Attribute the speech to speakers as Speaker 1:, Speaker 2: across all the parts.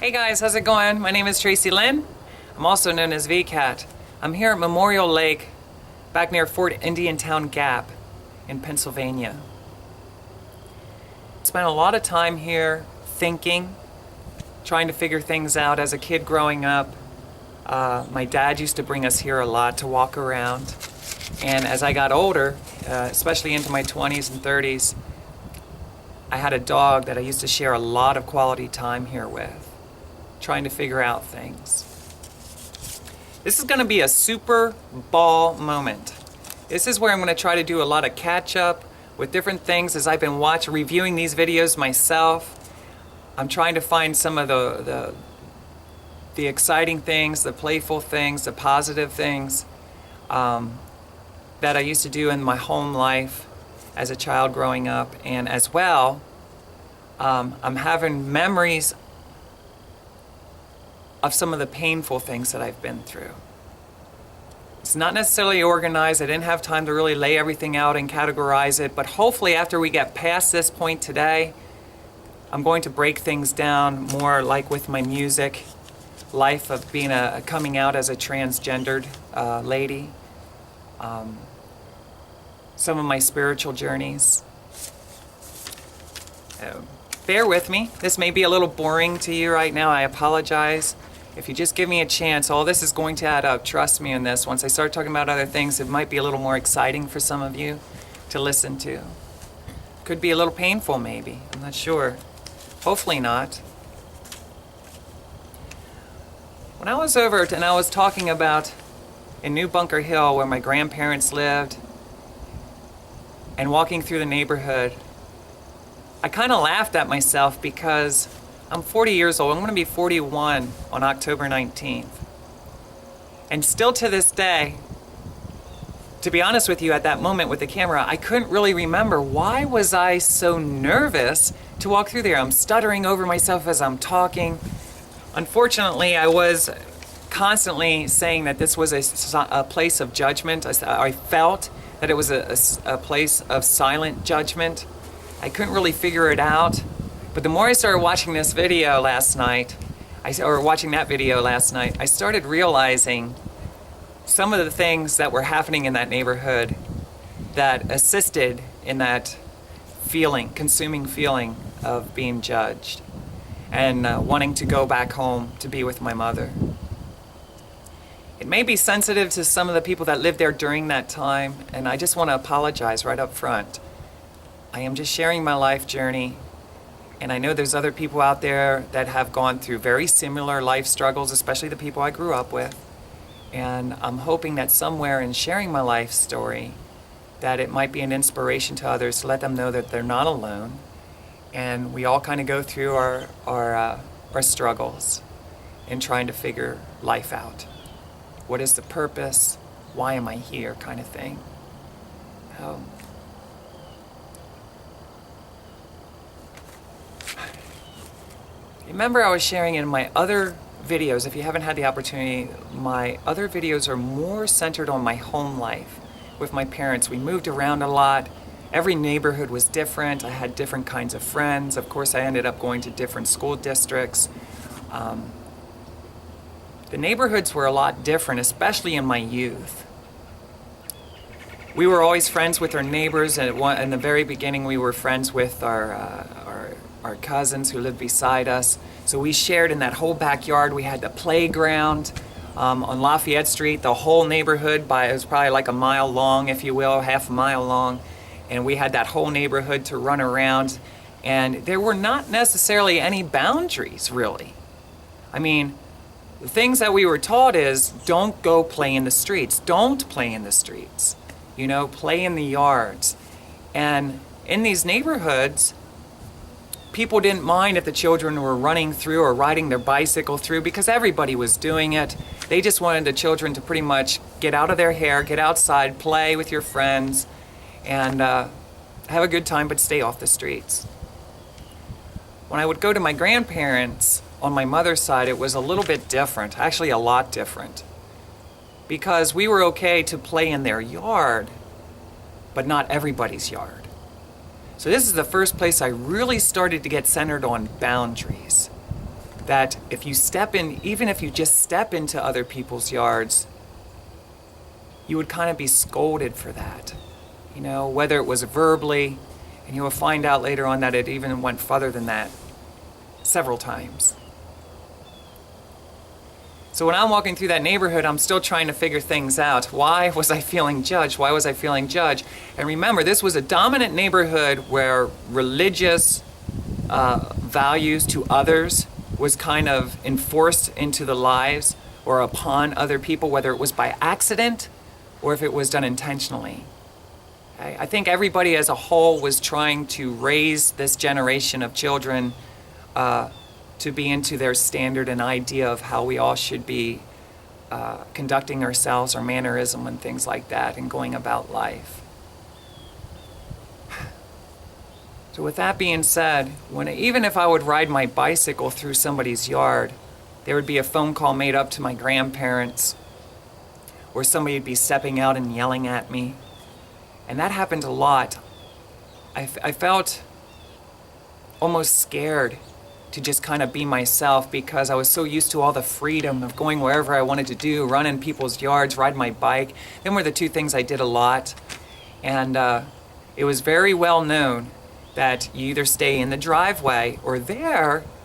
Speaker 1: Hey guys, how's it going? My name is Tracilyn. I'm also known as VCAT. I'm here at Memorial Lake, back near Fort Indiantown Gap in Pennsylvania. Spent a lot of time here thinking, trying to figure things out as a kid growing up. My dad used to bring us here a lot to walk around. And as I got older, especially into my 20s and 30s, I had a dog that I used to share a lot of quality time here with, trying to figure out things. This is going to be a Superball moment. This is where I'm going to try to do a lot of catch up with different things as I've been reviewing these videos myself. I'm trying to find some of the exciting things, the playful things, the positive things that I used to do in my home life as a child growing up, and as well, I'm having memories of some of the painful things that I've been through. It's not necessarily organized. I didn't have time to really lay everything out and categorize it, but hopefully after we get past this point today, I'm going to break things down more like with my music, life of being coming out as a transgendered lady, some of my spiritual journeys. Bear with me. This may be a little boring to you right now. I apologize. If you just give me a chance, all this is going to add up. Trust me on this. Once I start talking about other things, it might be a little more exciting for some of you to listen to. Could be a little painful maybe. I'm not sure. Hopefully not. When I was over and I was talking about in New Bunker Hill where my grandparents lived and walking through the neighborhood, I kind of laughed at myself because I'm 40 years old. I'm going to be 41 on October 19th. And still to this day, to be honest with you, at that moment with the camera, I couldn't really remember why was I so nervous to walk through there. I'm stuttering over myself as I'm talking. Unfortunately, I was constantly saying that this was a place of judgment. I felt that it was a place of silent judgment. I couldn't really figure it out. But the more I started watching this video last night, watching that video last night, I started realizing some of the things that were happening in that neighborhood that assisted in that consuming feeling of being judged and wanting to go back home to be with my mother. It may be sensitive to some of the people that lived there during that time, and I just want to apologize right up front. I am just sharing my life journey, and I know there's other people out there that have gone through very similar life struggles, especially the people I grew up with. And I'm hoping that somewhere in sharing my life story, that it might be an inspiration to others to let them know that they're not alone. And we all kind of go through our struggles in trying to figure life out. What is the purpose? Why am I here? Kind of thing. Remember, I was sharing in my other videos, if you haven't had the opportunity, my other videos are more centered on my home life with my parents. We moved around a lot. Every neighborhood was different. I had different kinds of friends. Of course, I ended up going to different school districts. The neighborhoods were a lot different, especially in my youth. We were always friends with our neighbors, and in the very beginning we were friends with our cousins who lived beside us. So we shared in that whole backyard. We had the playground on Lafayette Street, the whole neighborhood, it was probably like a mile long, if you will, half a mile long. And we had that whole neighborhood to run around. And there were not necessarily any boundaries, really. I mean, the things that we were taught is don't go play in the streets. Don't play in the streets. Play in the yards. And in these neighborhoods, people didn't mind if the children were running through or riding their bicycle through because everybody was doing it. They just wanted the children to pretty much get out of their hair, get outside, play with your friends, and have a good time, but stay off the streets. When I would go to my grandparents on my mother's side, it was a little bit different, actually a lot different, because we were okay to play in their yard, but not everybody's yard. So this is the first place I really started to get centered on boundaries. that if you step in, even if you just step into other people's yards, you would kind of be scolded for that, you know, whether it was verbally, and you will find out later on that it even went further than that several times. So when I'm walking through that neighborhood, I'm still trying to figure things out. Why was I feeling judged? Why was I feeling judged? And remember, this was a dominant neighborhood where religious values to others was kind of enforced into the lives or upon other people, whether it was by accident or if it was done intentionally. Okay? I think everybody as a whole was trying to raise this generation of children to be into their standard and idea of how we all should be conducting ourselves, our mannerism and things like that, and going about life. So with that being said, even if I would ride my bicycle through somebody's yard, there would be a phone call made up to my grandparents, or somebody would be stepping out and yelling at me. And that happened a lot. I felt almost scared to just kind of be myself because I was so used to all the freedom of going wherever I wanted to do, run in people's yards, ride my bike. Them were the two things I did a lot. And it was very well known that you either stay in the driveway or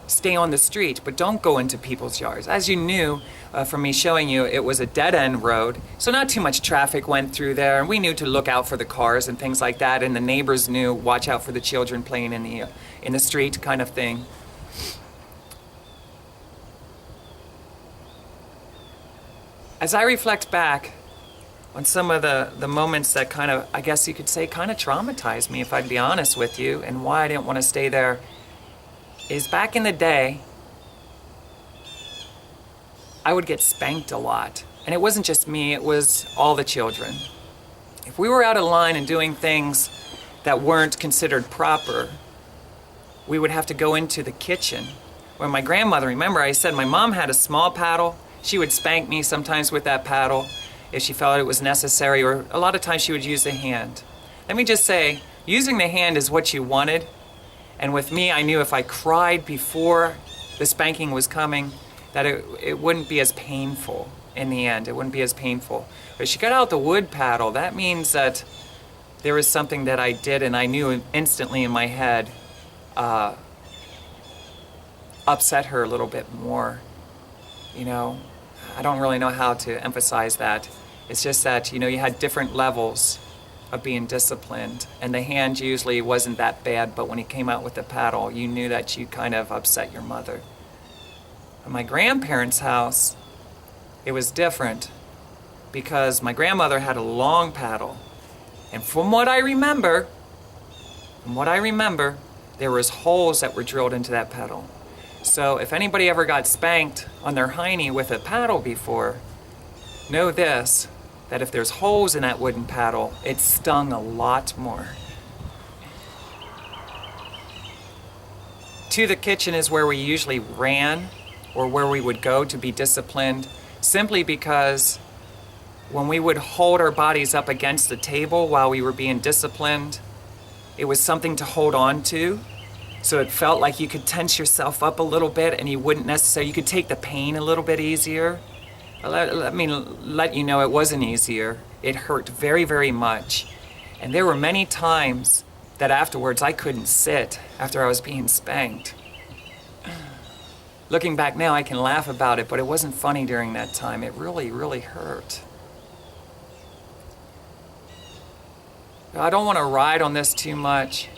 Speaker 1: stay on the street, but don't go into people's yards. As you knew from me showing you, it was a dead-end road, so not too much traffic went through there, and we knew to look out for the cars and things like that, and the neighbors knew, watch out for the children playing in the street kind of thing. As I reflect back on some of the moments that kind of, I guess you could say, kind of traumatized me, if I'd be honest with you, and why I didn't want to stay there, is back in the day, I would get spanked a lot. And it wasn't just me, it was all the children. If we were out of line and doing things that weren't considered proper, we would have to go into the kitchen. Where my grandmother, remember I said my mom had a small paddle. She would spank me sometimes with that paddle if she felt it was necessary, or a lot of times she would use the hand. Let me just say, using the hand is what you wanted. And with me, I knew if I cried before the spanking was coming, that it wouldn't be as painful in the end. It wouldn't be as painful. But if she got out the wood paddle, that means that there was something that I did, and I knew instantly in my head, upset her a little bit more. You know, I don't really know how to emphasize that. It's just that, you know, you had different levels of being disciplined, and the hand usually wasn't that bad, but when he came out with the paddle, you knew that you kind of upset your mother. At my grandparents' house, it was different because my grandmother had a long paddle, and from what I remember, there was holes that were drilled into that paddle. So if anybody ever got spanked on their hiney with a paddle before, know this, that if there's holes in that wooden paddle, it stung a lot more. To the kitchen is where we usually ran, or where we would go to be disciplined, simply because when we would hold our bodies up against the table while we were being disciplined, it was something to hold on to. So it felt like you could tense yourself up a little bit, and you could take the pain a little bit easier. Let me let you know it wasn't easier. It hurt very, very much. And there were many times that afterwards I couldn't sit after I was being spanked. Looking back now, I can laugh about it, but it wasn't funny during that time. It really, really hurt. I don't want to ride on this too much,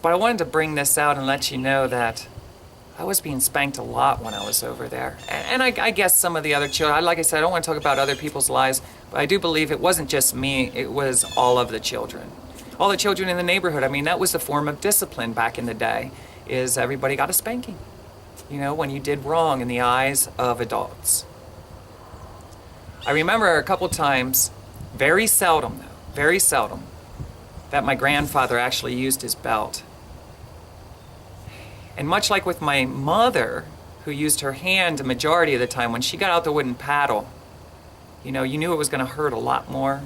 Speaker 1: but I wanted to bring this out and let you know that I was being spanked a lot when I was over there. And I guess some of the other children, like I said, I don't want to talk about other people's lives, but I do believe it wasn't just me, it was all of the children. All the children in the neighborhood. I mean, that was the form of discipline back in the day, is everybody got a spanking, you know, when you did wrong in the eyes of adults. I remember a couple times, very seldom, that my grandfather actually used his belt. And much like with my mother, who used her hand the majority of the time, when she got out the wooden paddle, you know, you knew it was going to hurt a lot more.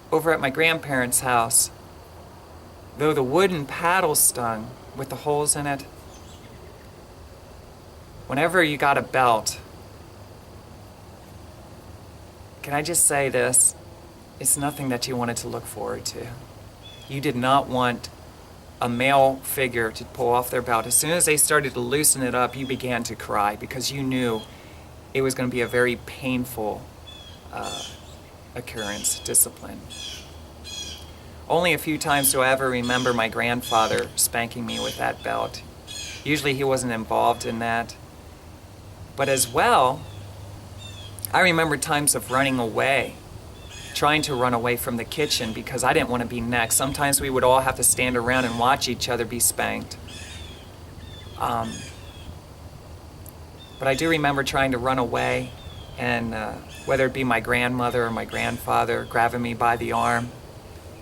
Speaker 1: Over at my grandparents' house, though the wooden paddle stung with the holes in it, whenever you got a belt, can I just say this? It's nothing that you wanted to look forward to. You did not want a male figure to pull off their belt. As soon as they started to loosen it up, you began to cry because you knew it was going to be a very painful occurrence, discipline. Only a few times do I ever remember my grandfather spanking me with that belt. Usually he wasn't involved in that. But as well, I remember times of running away, trying to run away from the kitchen because I didn't want to be next. Sometimes we would all have to stand around and watch each other be spanked. But I do remember trying to run away, and whether it be my grandmother or my grandfather grabbing me by the arm,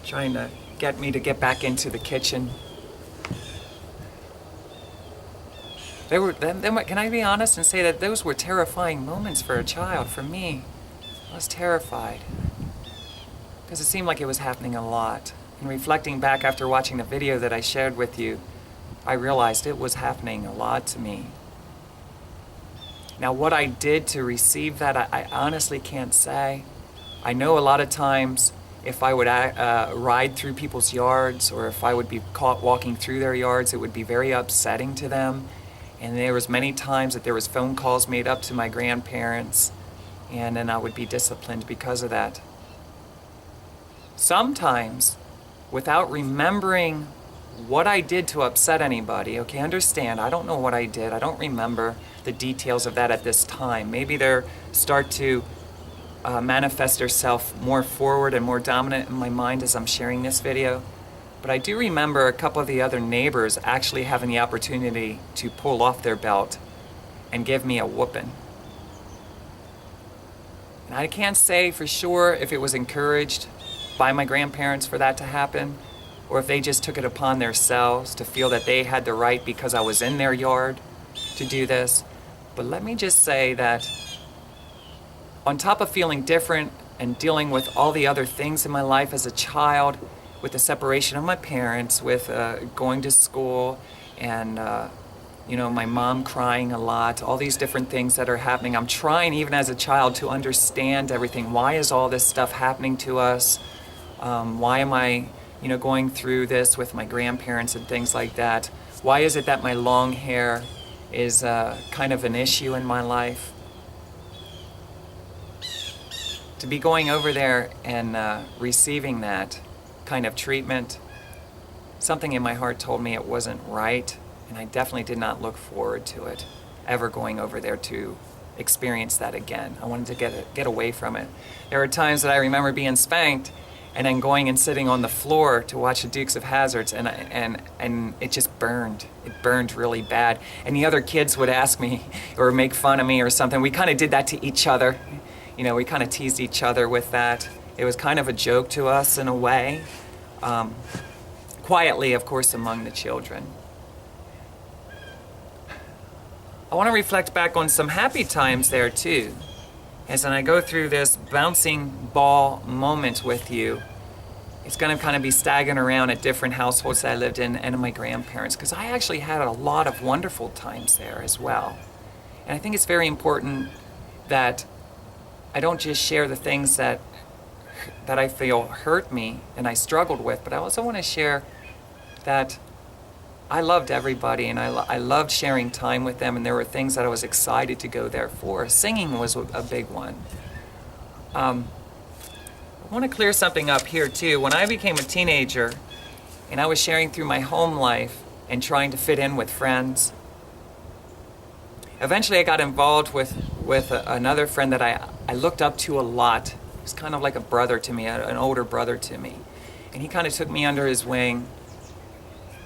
Speaker 1: trying to get me to get back into the kitchen. Can I be honest and say that those were terrifying moments for a child? For me, I was terrified because it seemed like it was happening a lot. And reflecting back after watching the video that I shared with you, I realized it was happening a lot to me. Now, what I did to receive that, I honestly can't say. I know a lot of times if I would ride through people's yards, or if I would be caught walking through their yards, it would be very upsetting to them. And there was many times that there was phone calls made up to my grandparents, and then I would be disciplined because of that. Sometimes, without remembering what I did to upset anybody, okay, understand, I don't know what I did. I don't remember the details of that at this time. Maybe they start to manifest themselves more forward and more dominant in my mind as I'm sharing this video. But I do remember a couple of the other neighbors actually having the opportunity to pull off their belt and give me a whooping. And I can't say for sure if it was encouraged by my grandparents for that to happen, or if they just took it upon themselves to feel that they had the right because I was in their yard to do this. But let me just say that on top of feeling different and dealing with all the other things in my life as a child, with the separation of my parents, with going to school, and my mom crying a lot, all these different things that are happening. I'm trying, even as a child, to understand everything. Why is all this stuff happening to us? Why am I, going through this with my grandparents and things like that? Why is it that my long hair is kind of an issue in my life? To be going over there and receiving that kind of treatment, something in my heart told me it wasn't right, and I definitely did not look forward to it, ever going over there to experience that again. I wanted to get away from it. There were times that I remember being spanked and then going and sitting on the floor to watch the Dukes of Hazzards, and it just burned. It burned really bad. And the other kids would ask me or make fun of me or something. We kind of did that to each other. We kind of teased each other with that. It was kind of a joke to us in a way. Quietly, of course, among the children. I want to reflect back on some happy times there too. As I go through this bouncing ball moment with you, it's going to kind of be staggering around at different households that I lived in and my grandparents, because I actually had a lot of wonderful times there as well. And I think it's very important that I don't just share the things that I feel hurt me and I struggled with, but I also want to share that I loved everybody, and I loved sharing time with them, and there were things that I was excited to go there for. Singing was a big one. I want to clear something up here too. When I became a teenager and I was sharing through my home life and trying to fit in with friends, eventually I got involved with another friend that I looked up to a lot. He was kind of like a brother to me, an older brother to me. And he kind of took me under his wing.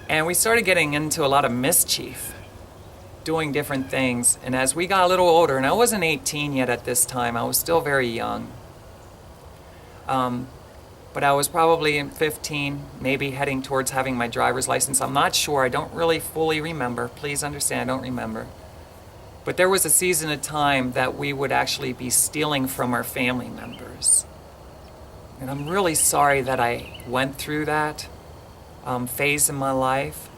Speaker 1: And we started getting into a lot of mischief, doing different things. And as we got a little older, and I wasn't 18 yet at this time, I was still very young. But I was probably 15, maybe heading towards having my driver's license. I'm not sure. I don't really fully remember. Please understand, I don't remember. But there was a season of time that we would actually be stealing from our family members. And I'm really sorry that I went through that. phase in my life,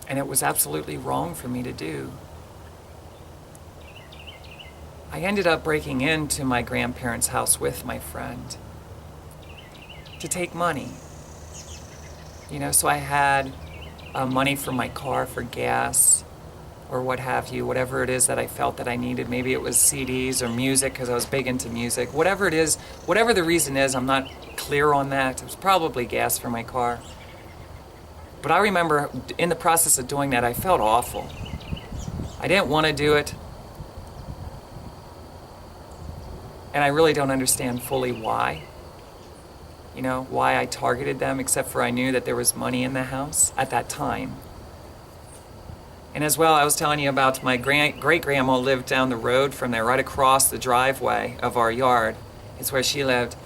Speaker 1: and it was absolutely wrong for me to do. I ended up breaking into my grandparents' house with my friend to take money. So I had money for my car, for gas, or what have you, whatever it is that I felt that I needed. Maybe it was CDs or music, because I was big into music. Whatever it is, whatever the reason is, I'm not clear on that. It was probably gas for my car. But I remember in the process of doing that, I felt awful. I didn't want to do it. And I really don't understand fully why. Why I targeted them, except for I knew that there was money in the house at that time. And as well, I was telling you about my great-grandma lived down the road from there, right across the driveway of our yard. It's where she lived.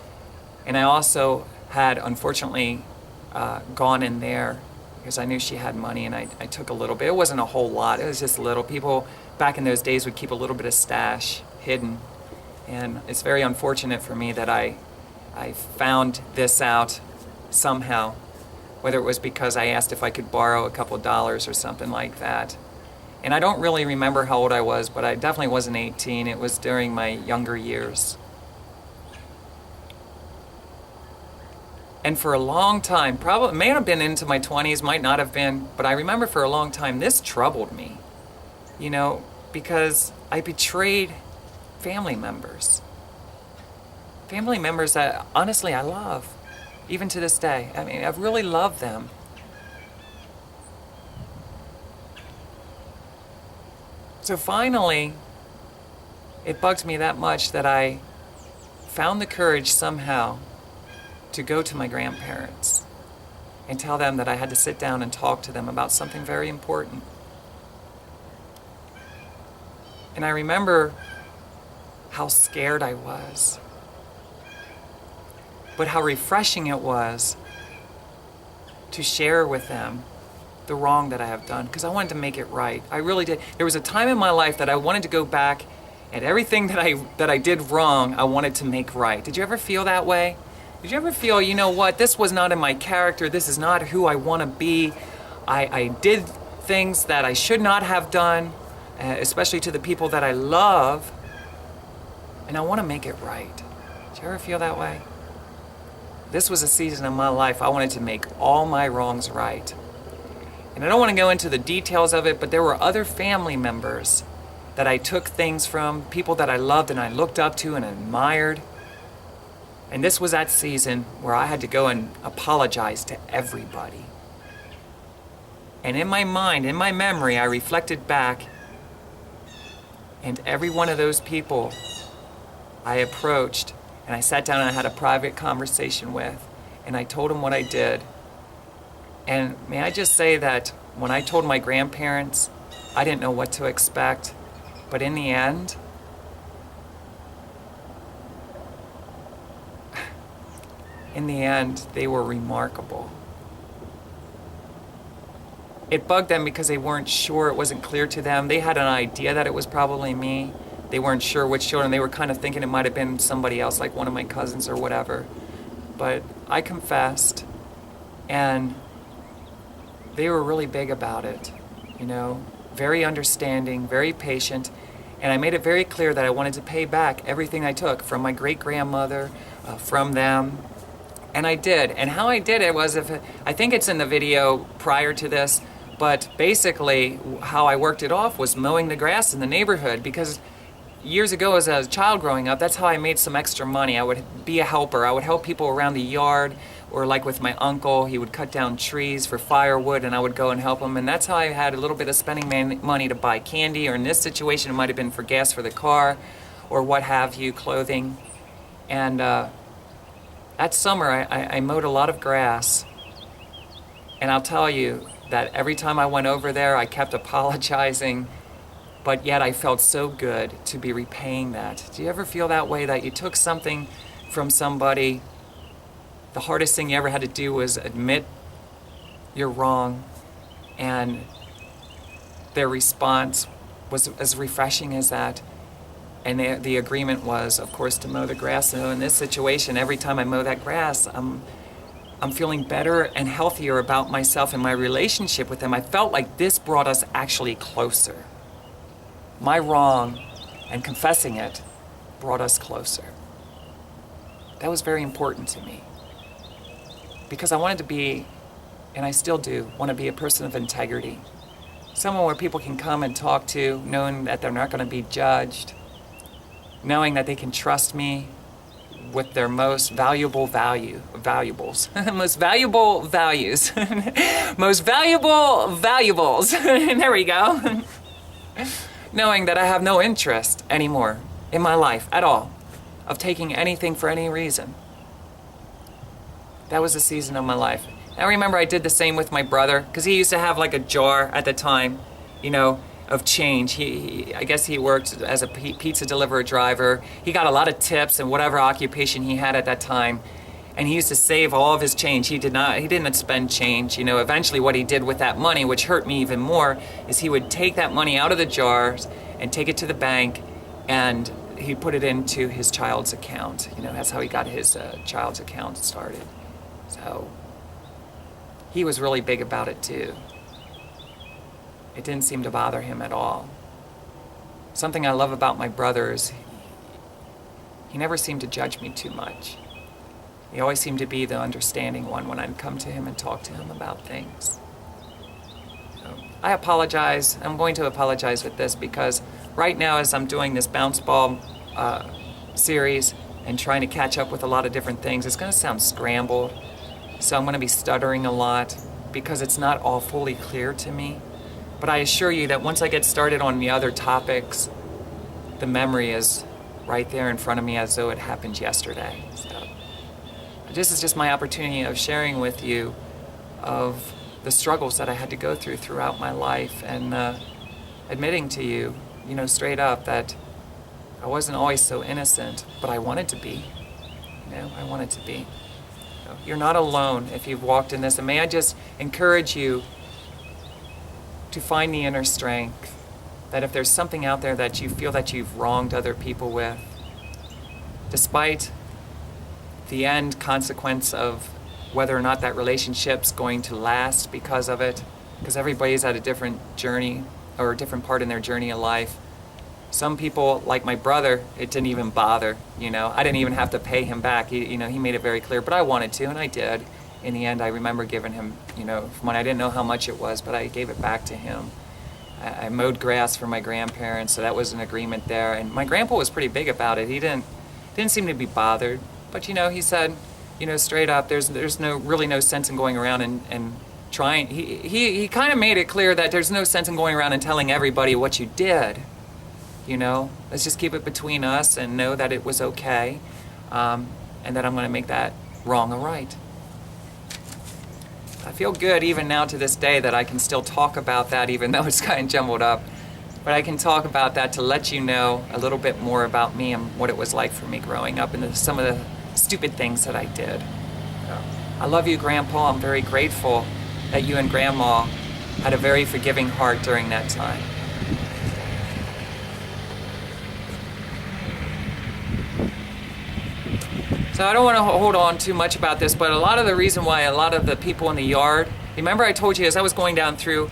Speaker 1: And I also had, unfortunately, gone in there because I knew she had money, and I took a little bit. It wasn't a whole lot. It was just a little. People back in those days would keep a little bit of stash hidden. And it's very unfortunate for me that I found this out somehow, whether it was because I asked if I could borrow a couple of dollars or something like that. And I don't really remember how old I was, but I definitely wasn't 18. It was during my younger years. And for a long time, probably may have been into my 20s, might not have been, but I remember for a long time this troubled me, because I betrayed family members. Family members that, honestly, I love, even to this day. I mean, I've really loved them. So finally, it bugged me that much that I found the courage somehow to go to my grandparents and tell them that I had to sit down and talk to them about something very important. And I remember how scared I was, but how refreshing it was to share with them the wrong that I have done, because I wanted to make it right. I really did. There was a time in my life that I wanted to go back, and everything that I did wrong, I wanted to make right. Did you ever feel that way? Did you ever feel, this was not in my character, this is not who I want to be. I did things that I should not have done, especially to the people that I love, and I want to make it right. Did you ever feel that way? This was a season of my life I wanted to make all my wrongs right. And I don't want to go into the details of it, but there were other family members that I took things from, people that I loved and I looked up to and admired. And this was that season where I had to go and apologize to everybody. And in my mind, in my memory, I reflected back, and every one of those people I approached, and I sat down and I had a private conversation with, and I told them what I did. And may I just say that when I told my grandparents, I didn't know what to expect, but in the end, they were remarkable. It bugged them because they weren't sure, it wasn't clear to them. They had an idea that it was probably me. They weren't sure which children. They were kind of thinking it might have been somebody else, like one of my cousins or whatever. But I confessed, and they were really big about it, very understanding, very patient. And I made it very clear that I wanted to pay back everything I took from my great-grandmother, from them. And I did. And how I did it was, I think it's in the video prior to this, but basically how I worked it off was mowing the grass in the neighborhood, because years ago as a child growing up, that's how I made some extra money. I would be a helper. I would help people around the yard, or like with my uncle, he would cut down trees for firewood and I would go and help him. And that's how I had a little bit of spending money to buy candy, or in this situation it might have been for gas for the car or what have you, clothing. And that summer I mowed a lot of grass. And I'll tell you that every time I went over there I kept apologizing, but yet I felt so good to be repaying that. Do you ever feel that way, that you took something from somebody? The hardest thing you ever had to do was admit you're wrong, and their response was as refreshing as that. And the agreement was, of course, to mow the grass. So in this situation, every time I mow that grass, I'm feeling better and healthier about myself and my relationship with him. I felt like this brought us actually closer. My wrong and confessing it brought us closer. That was very important to me because I wanted to be, and I still do, want to be a person of integrity. Someone where people can come and talk to, knowing that they're not going to be judged, knowing that they can trust me with their most valuables, most valuable values, most valuable valuables. There we go. Knowing that I have no interest anymore in my life at all of taking anything for any reason. That was a season of my life. I remember I did the same with my brother because he used to have like a jar at the time, you know, of change. I guess he worked as a pizza delivery driver. He got a lot of tips and whatever occupation he had at that time. And he used to save all of his change. He didn't spend change. You know, eventually what he did with that money, which hurt me even more, is he would take that money out of the jars and take it to the bank and he put it into his child's account. You know, that's how he got his child's account started. So he was really big about it too. It didn't seem to bother him at all. Something I love about my brother is he never seemed to judge me too much. He always seemed to be the understanding one when I'd come to him and talk to him about things. So I apologize. I'm going to apologize with this because right now as I'm doing this bounce ball series and trying to catch up with a lot of different things, it's going to sound scrambled. So I'm going to be stuttering a lot because it's not all fully clear to me. But I assure you that once I get started on the other topics, the memory is right there in front of me as though it happened yesterday. So this is just my opportunity of sharing with you of the struggles that I had to go through throughout my life and admitting to you, you know, straight up that I wasn't always so innocent, but I wanted to be. You know, I wanted to be. So you're not alone if you've walked in this. And may I just encourage you to find the inner strength that if there's something out there that you feel that you've wronged other people with, despite the end consequence of whether or not that relationship's going to last because of it, because everybody's at a different journey or a different part in their journey of life. Some people, like my brother, it didn't even bother, you know. I didn't even have to pay him back. He made it very clear, but I wanted to, and I did. In the end, I remember giving him, you know, when I didn't know how much it was, but I gave it back to him. I mowed grass for my grandparents, so that was an agreement there. And my grandpa was pretty big about it. He didn't seem to be bothered. But, you know, he said, you know, straight up, there's really no sense in going around and trying. He kind of made it clear that there's no sense in going around and telling everybody what you did. You know, let's just keep it between us and know that it was okay, and that I'm going to make that wrong a right. I feel good even now to this day that I can still talk about that even though it's kind of jumbled up. But I can talk about that to let you know a little bit more about me and what it was like for me growing up and some of the stupid things that I did. So, I love you, Grandpa. I'm very grateful that you and Grandma had a very forgiving heart during that time. So I don't want to hold on too much about this, but a lot of the reason why a lot of the people in the yard, remember I told you as I was going down through,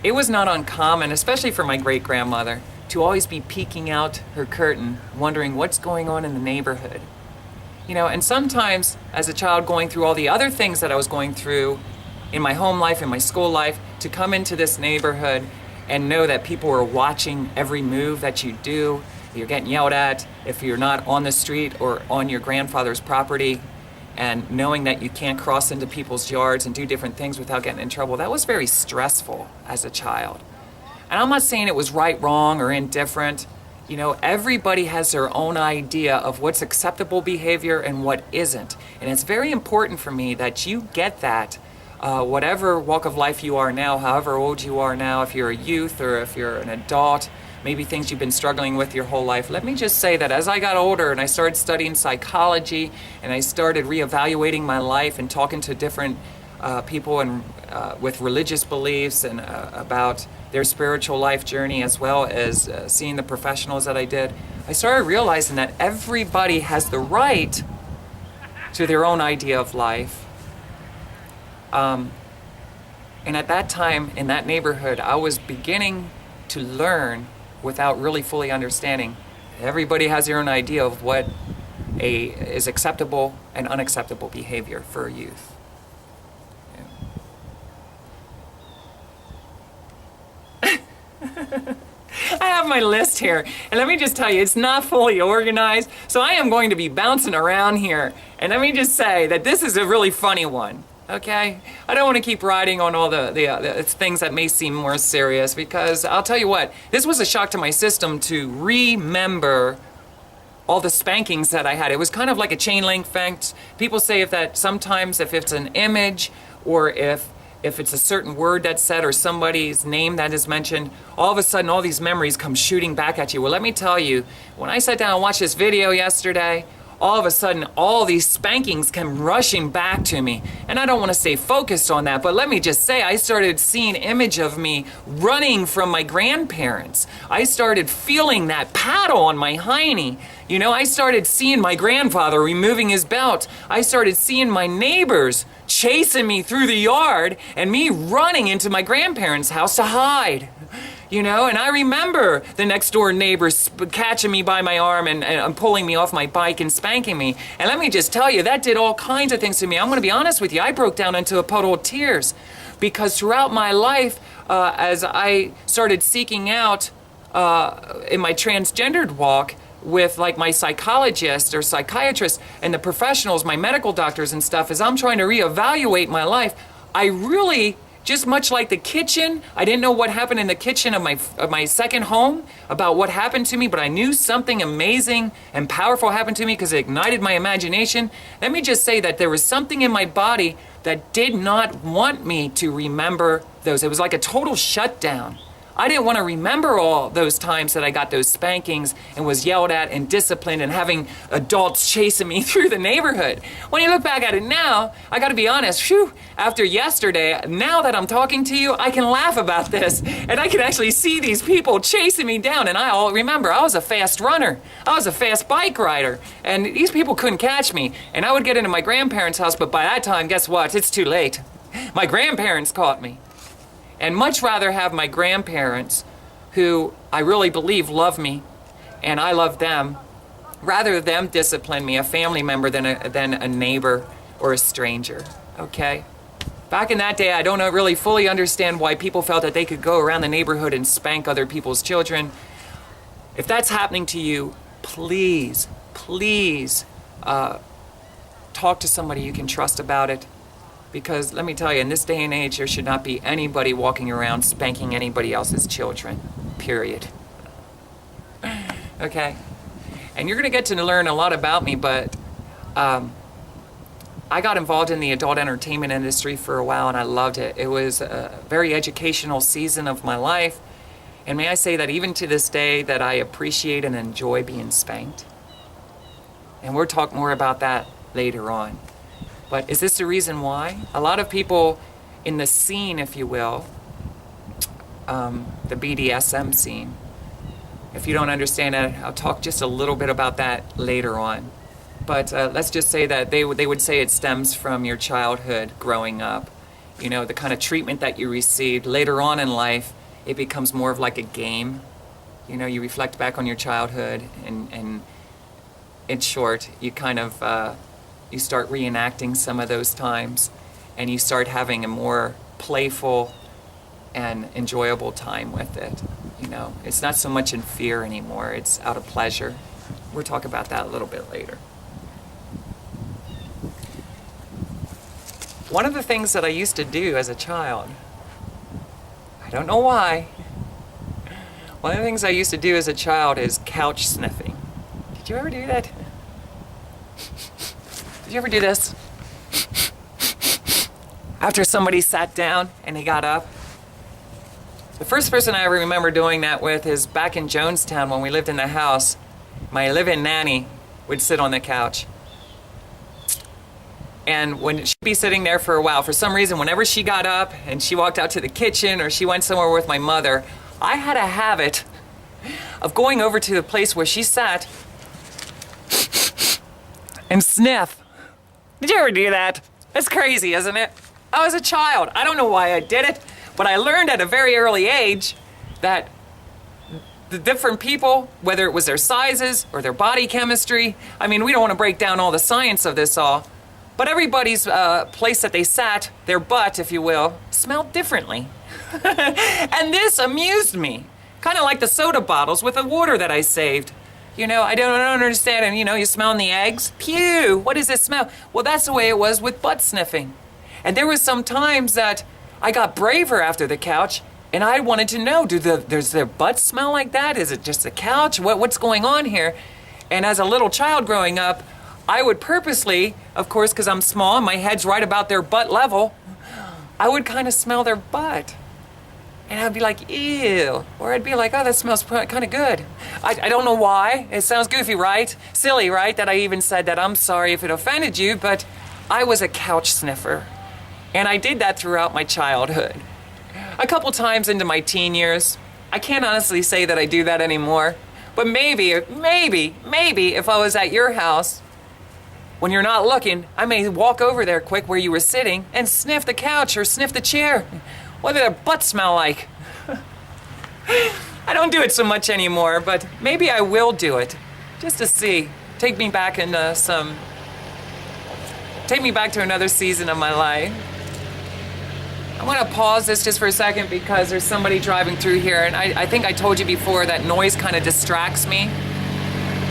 Speaker 1: it was not uncommon, especially for my great-grandmother, to always be peeking out her curtain, wondering what's going on in the neighborhood. You know, and sometimes as a child going through all the other things that I was going through in my home life, in my school life, to come into this neighborhood and know that people are watching every move that you do. You're getting yelled at if you're not on the street or on your grandfather's property, and knowing that you can't cross into people's yards and do different things without getting in trouble. That was very stressful as a child. And I'm not saying it was right, wrong, or indifferent. You know, everybody has their own idea of what's acceptable behavior and what isn't. And it's very important for me that you get that, whatever walk of life you are now, however old you are now, if you're a youth or if you're an adult, maybe things you've been struggling with your whole life. Let me just say that as I got older and I started studying psychology and I started reevaluating my life and talking to different people and with religious beliefs and about their spiritual life journey, as well as seeing the professionals that I did, I started realizing that everybody has the right to their own idea of life, And at that time in that neighborhood, I was beginning to learn without really fully understanding. Everybody has their own idea of what is acceptable and unacceptable behavior for a youth. I have my list here, and let me just tell you, it's not fully organized, so I am going to be bouncing around here. And let me just say that this is a really funny one, okay? I don't want to keep riding on all the things that may seem more serious, because I'll tell you what, this was a shock to my system to remember all the spankings that I had. It was kind of like a chain link fence. People say sometimes if it's an image or if it's a certain word that's said or somebody's name that is mentioned, all of a sudden all these memories come shooting back at you. Well, let me tell you, when I sat down and watched this video yesterday, all of a sudden all these spankings come rushing back to me. And I don't want to stay focused on that, but let me just say, I started seeing image of me running from my grandparents. I started feeling that paddle on my hiney. You know, I started seeing my grandfather removing his belt. I started seeing my neighbors chasing me through the yard and me running into my grandparents' house to hide. You know, and I remember the next door neighbors catching me by my arm and pulling me off my bike and spanking me. And let me just tell you, that did all kinds of things to me. I'm going to be honest with you, I broke down into a puddle of tears, because throughout my life, as I started seeking out in my transgendered walk with like my psychologist or psychiatrist and the professionals, my medical doctors and stuff, as I'm trying to reevaluate my life, I really, just much like the kitchen, I didn't know what happened in the kitchen of my second home, about what happened to me, but I knew something amazing and powerful happened to me because it ignited my imagination. Let me just say that there was something in my body that did not want me to remember those. It was like a total shutdown. I didn't want to remember all those times that I got those spankings and was yelled at and disciplined and having adults chasing me through the neighborhood. When you look back at it now, I got to be honest, after yesterday, now that I'm talking to you, I can laugh about this. And I can actually see these people chasing me down. And I remember, I was a fast runner. I was a fast bike rider. And these people couldn't catch me. And I would get into my grandparents' house, but by that time, guess what? It's too late. My grandparents caught me. And much rather have my grandparents, who I really believe love me, and I love them, rather them discipline me, a family member, than a neighbor or a stranger, okay? Back in that day, I don't really fully understand why people felt that they could go around the neighborhood and spank other people's children. If that's happening to you, please, please talk to somebody you can trust about it. Because let me tell you, in this day and age, there should not be anybody walking around spanking anybody else's children, period. Okay? And you're going to get to learn a lot about me, but I got involved in the adult entertainment industry for a while, and I loved it. It was a very educational season of my life. And may I say that even to this day, that I appreciate and enjoy being spanked. And we'll talk more about that later on. But is this the reason why? A lot of people in the scene, if you will, the BDSM scene, if you don't understand that, I'll talk just a little bit about that later on. But let's just say that they would say it stems from your childhood growing up. You know, the kind of treatment that you received. Later on in life, it becomes more of like a game. You know, you reflect back on your childhood, and in short, you kind of... you start reenacting some of those times, and you start having a more playful and enjoyable time with it. You know, it's not so much in fear anymore, it's out of pleasure. We'll talk about that a little bit later. One of the things that I used to do as a child, I don't know why, one of the things I used to do as a child is couch sniffing. Did you ever do that? Did you ever do this? After somebody sat down and they got up? The first person I ever remember doing that with is back in Jonestown when we lived in the house. My live-in nanny would sit on the couch. And when she'd be sitting there for a while, for some reason, whenever she got up and she walked out to the kitchen or she went somewhere with my mother, I had a habit of going over to the place where she sat and sniff. Did you ever do that? That's crazy, isn't it? I was a child. I don't know why I did it, but I learned at a very early age that the different people, whether it was their sizes or their body chemistry, I mean, we don't want to break down all the science of this all, but everybody's place that they sat, their butt, if you will, smelled differently. And this amused me. Kind of like the soda bottles with the water that I saved. You know, I don't understand. And, you know, you smelling the eggs? Pew! What does this smell? Well, that's the way it was with butt sniffing. And there was some times that I got braver after the couch, and I wanted to know, does their butt smell like that? Is it just the couch? What's going on here? And as a little child growing up, I would purposely, of course, because I'm small and my head's right about their butt level, I would kind of smell their butt. And I'd be like, ew. Or I'd be like, oh, that smells kind of good. I don't know why. It sounds goofy, right? Silly, right? That I even said that. I'm sorry if it offended you, but I was a couch sniffer. And I did that throughout my childhood. A couple times into my teen years. I can't honestly say that I do that anymore. But maybe if I was at your house, when you're not looking, I may walk over there quick where you were sitting and sniff the couch or sniff the chair. What did their butt smell like? I don't do it so much anymore, but maybe I will do it, just to see. Take me back to another season of my life. I want to pause this just for a second because there's somebody driving through here, and I think I told you before that noise kind of distracts me.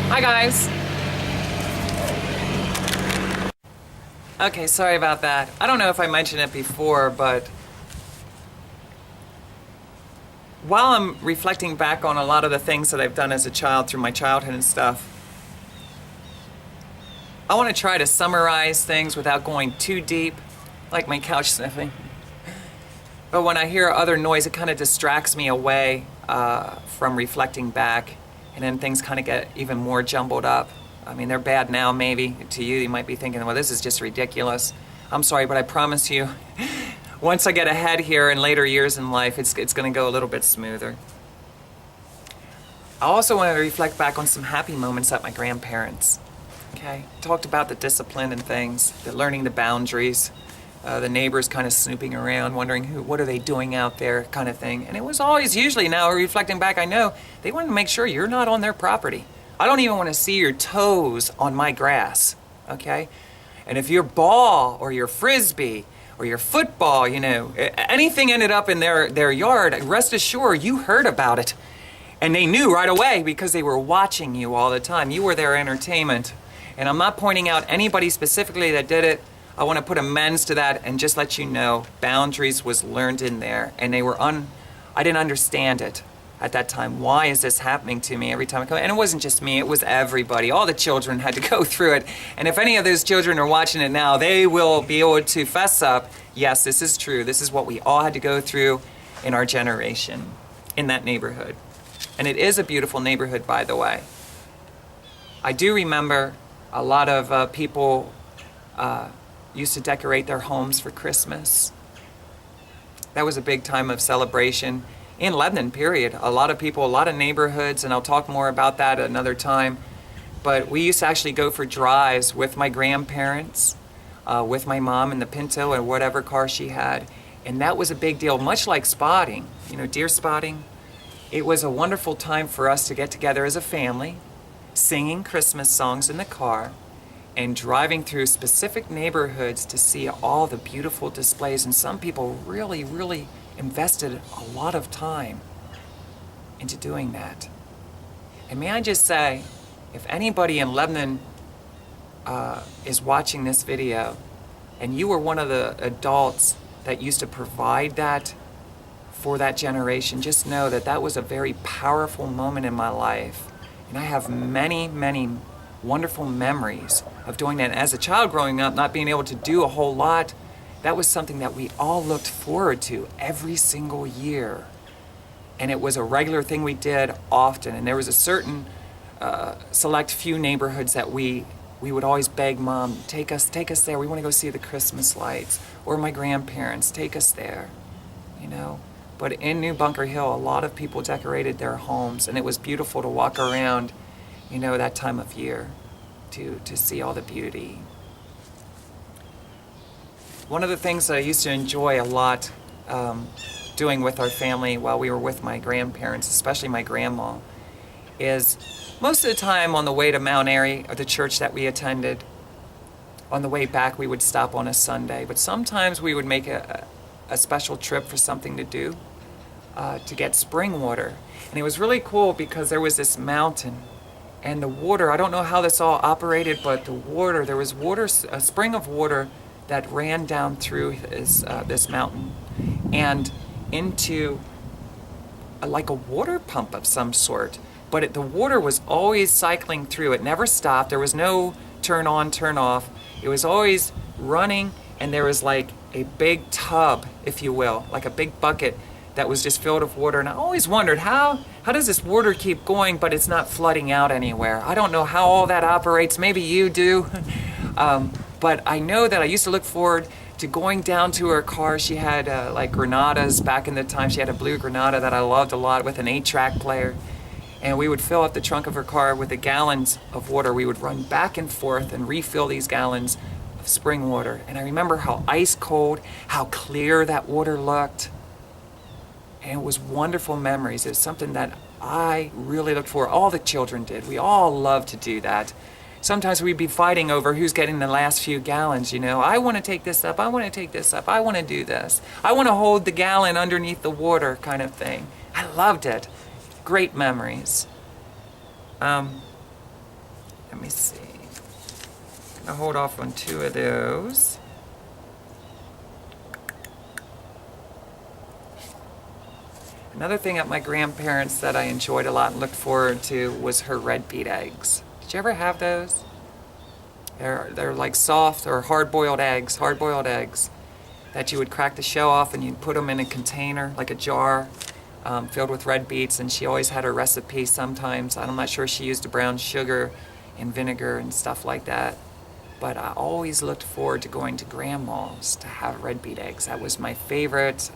Speaker 1: Hi, guys. Okay, sorry about that. I don't know if I mentioned it before, but while I'm reflecting back on a lot of the things that I've done as a child through my childhood and stuff, I want to try to summarize things without going too deep, like my couch sniffing. But when I hear other noise, it kind of distracts me away from reflecting back, and then things kind of get even more jumbled up. I mean, they're bad now, maybe. To you, you might be thinking, well, this is just ridiculous. I'm sorry, but I promise you, once I get ahead here in later years in life, it's going to go a little bit smoother. I also want to reflect back on some happy moments at my grandparents. Okay, talked about the discipline and things, the learning the boundaries, the neighbors kind of snooping around, wondering what are they doing out there, kind of thing. And it was always, usually now reflecting back, I know they wanted to make sure you're not on their property. I don't even want to see your toes on my grass. Okay, and if your ball or your frisbee or your football, you know, anything ended up in their yard, rest assured you heard about it. And they knew right away because they were watching you all the time. You were their entertainment. And I'm not pointing out anybody specifically that did it. I want to put amends to that and just let you know boundaries was learned in there. And they were I didn't understand it at that time. Why is this happening to me every time I come? And it wasn't just me, it was everybody. All the children had to go through it. And if any of those children are watching it now, they will be able to fess up, yes, this is true. This is what we all had to go through in our generation, in that neighborhood. And it is a beautiful neighborhood, by the way. I do remember a lot of people used to decorate their homes for Christmas. That was a big time of celebration. In Lebanon, period. A lot of people, a lot of neighborhoods, and I'll talk more about that another time. But we used to actually go for drives with my grandparents, with my mom in the Pinto or whatever car she had. And that was a big deal, much like spotting, you know, deer spotting. It was a wonderful time for us to get together as a family, singing Christmas songs in the car, and driving through specific neighborhoods to see all the beautiful displays. And some people really, really invested a lot of time into doing that. And may I just say, if anybody in Lebanon is watching this video and you were one of the adults that used to provide that for that generation, just know that that was a very powerful moment in my life. And I have many, many wonderful memories of doing that. And as a child growing up, not being able to do a whole lot, that was something that we all looked forward to every single year. And it was a regular thing we did often. And there was a certain select few neighborhoods that we would always beg Mom, take us there. We want to go see the Christmas lights. Or my grandparents, take us there, you know. But in New Bunker Hill, a lot of people decorated their homes, and it was beautiful to walk around, you know, that time of year to see all the beauty. One of the things that I used to enjoy a lot doing with our family while we were with my grandparents, especially my grandma, is most of the time on the way to Mount Airy, or the church that we attended, on the way back we would stop on a Sunday, but sometimes we would make a special trip for something to do, to get spring water. And it was really cool because there was this mountain, and the water, I don't know how this all operated, but the water, there was water, a spring of water that ran down through this mountain and into like a water pump of some sort. But the water was always cycling through. It never stopped. There was no turn on, turn off. It was always running, and there was like a big tub, if you will, like a big bucket that was just filled with water. And I always wondered, how does this water keep going, but it's not flooding out anywhere? I don't know how all that operates. Maybe you do. But I know that I used to look forward to going down to her car. She had like Granadas back in the time. She had a blue Granada that I loved a lot with an 8-track player. And we would fill up the trunk of her car with the gallons of water. We would run back and forth and refill these gallons of spring water. And I remember how ice cold, how clear that water looked. And it was wonderful memories. It's something that I really looked for. All the children did. We all loved to do that. Sometimes we'd be fighting over who's getting the last few gallons, you know. I want to take this up, I want to take this up, I want to do this. I want to hold the gallon underneath the water kind of thing. I loved it. Great memories. Let me see. I'm gonna hold off on 2 of those. Another thing at my grandparents' that I enjoyed a lot and looked forward to was her red beet eggs. Did you ever have those? They're like soft or hard-boiled eggs that you would crack the shell off and you'd put them in a container, like a jar, filled with red beets. And she always had her recipe sometimes. I'm not sure, she used brown sugar and vinegar and stuff like that. But I always looked forward to going to Grandma's to have red beet eggs. That was my favorite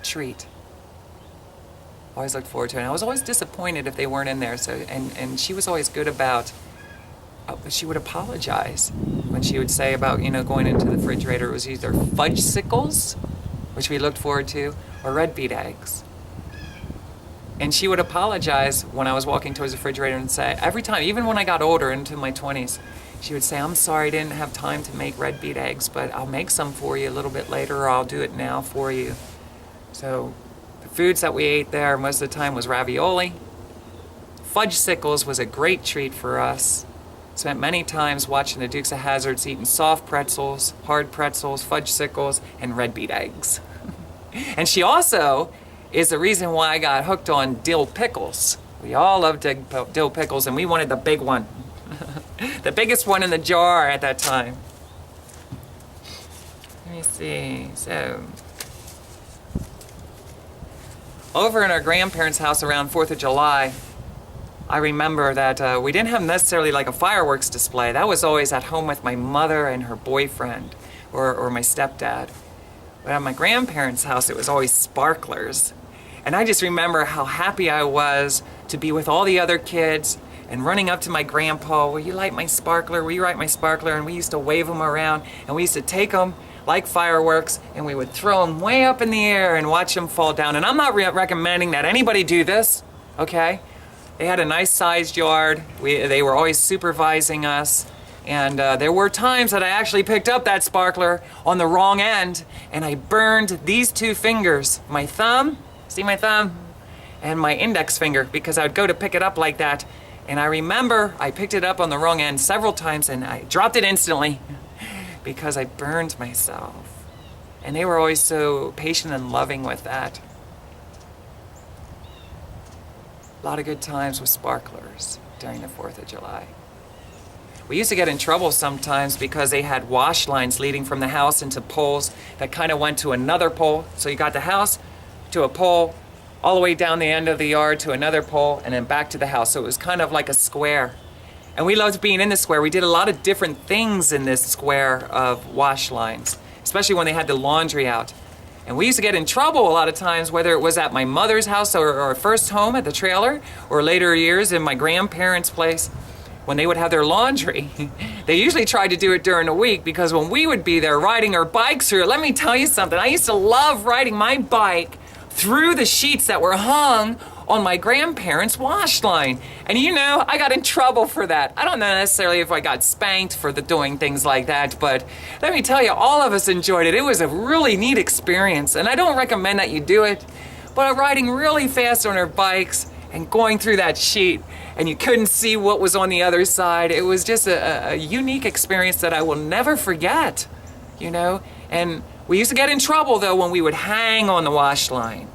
Speaker 1: treat. Always looked forward to it. And I was always disappointed if they weren't in there. So, and she was always good about, she would apologize when she would say about, you know, going into the refrigerator. It was either fudge sickles, which we looked forward to, or red beet eggs. And she would apologize when I was walking towards the refrigerator and say, every time, even when I got older, into my 20s, she would say, I'm sorry I didn't have time to make red beet eggs, but I'll make some for you a little bit later, or I'll do it now for you. So the foods that we ate there most of the time was ravioli. Fudge sickles was a great treat for us. Spent many times watching the Dukes of Hazzards eating soft pretzels, hard pretzels, fudge sickles, and red beet eggs. And she also is the reason why I got hooked on dill pickles. We all loved dill pickles, and we wanted the big one. The biggest one in the jar at that time. Let me see, so. Over in our grandparents' house around 4th of July, I remember that we didn't have necessarily like a fireworks display. That was always at home with my mother and her boyfriend, or my stepdad. But at my grandparents' house, it was always sparklers. And I just remember how happy I was to be with all the other kids and running up to my grandpa, will you light my sparkler? Will you light my sparkler? And we used to wave them around, and we used to take them like fireworks, and we would throw them way up in the air and watch them fall down. And I'm not recommending that anybody do this, okay? They had a nice sized yard. They were always supervising us. And there were times that I actually picked up that sparkler on the wrong end, and I burned these 2 fingers, my thumb, see my thumb, and my index finger, because I would go to pick it up like that. And I remember I picked it up on the wrong end several times, and I dropped it instantly because I burned myself. And they were always so patient and loving with that. A lot of good times with sparklers during the 4th of July. We used to get in trouble sometimes because they had wash lines leading from the house into poles that kind of went to another pole. So you got the house to a pole, all the way down the end of the yard to another pole, and then back to the house. So it was kind of like a square. And we loved being in the square. We did a lot of different things in this square of wash lines, especially when they had the laundry out. And we used to get in trouble a lot of times, whether it was at my mother's house or our first home at the trailer, or later years in my grandparents' place. when they would have their laundry, they usually tried to do it during the week, because when we would be there riding our bikes through it, let me tell you something. I used to love riding my bike through the sheets that were hung on my grandparents' wash line. And you know, I got in trouble for that. I don't know necessarily if I got spanked for doing things like that, but let me tell you, all of us enjoyed it. It was a really neat experience, and I don't recommend that you do it, but riding really fast on our bikes and going through that sheet, and you couldn't see what was on the other side. It was just a unique experience that I will never forget, you know? And we used to get in trouble, though, when we would hang on the wash line.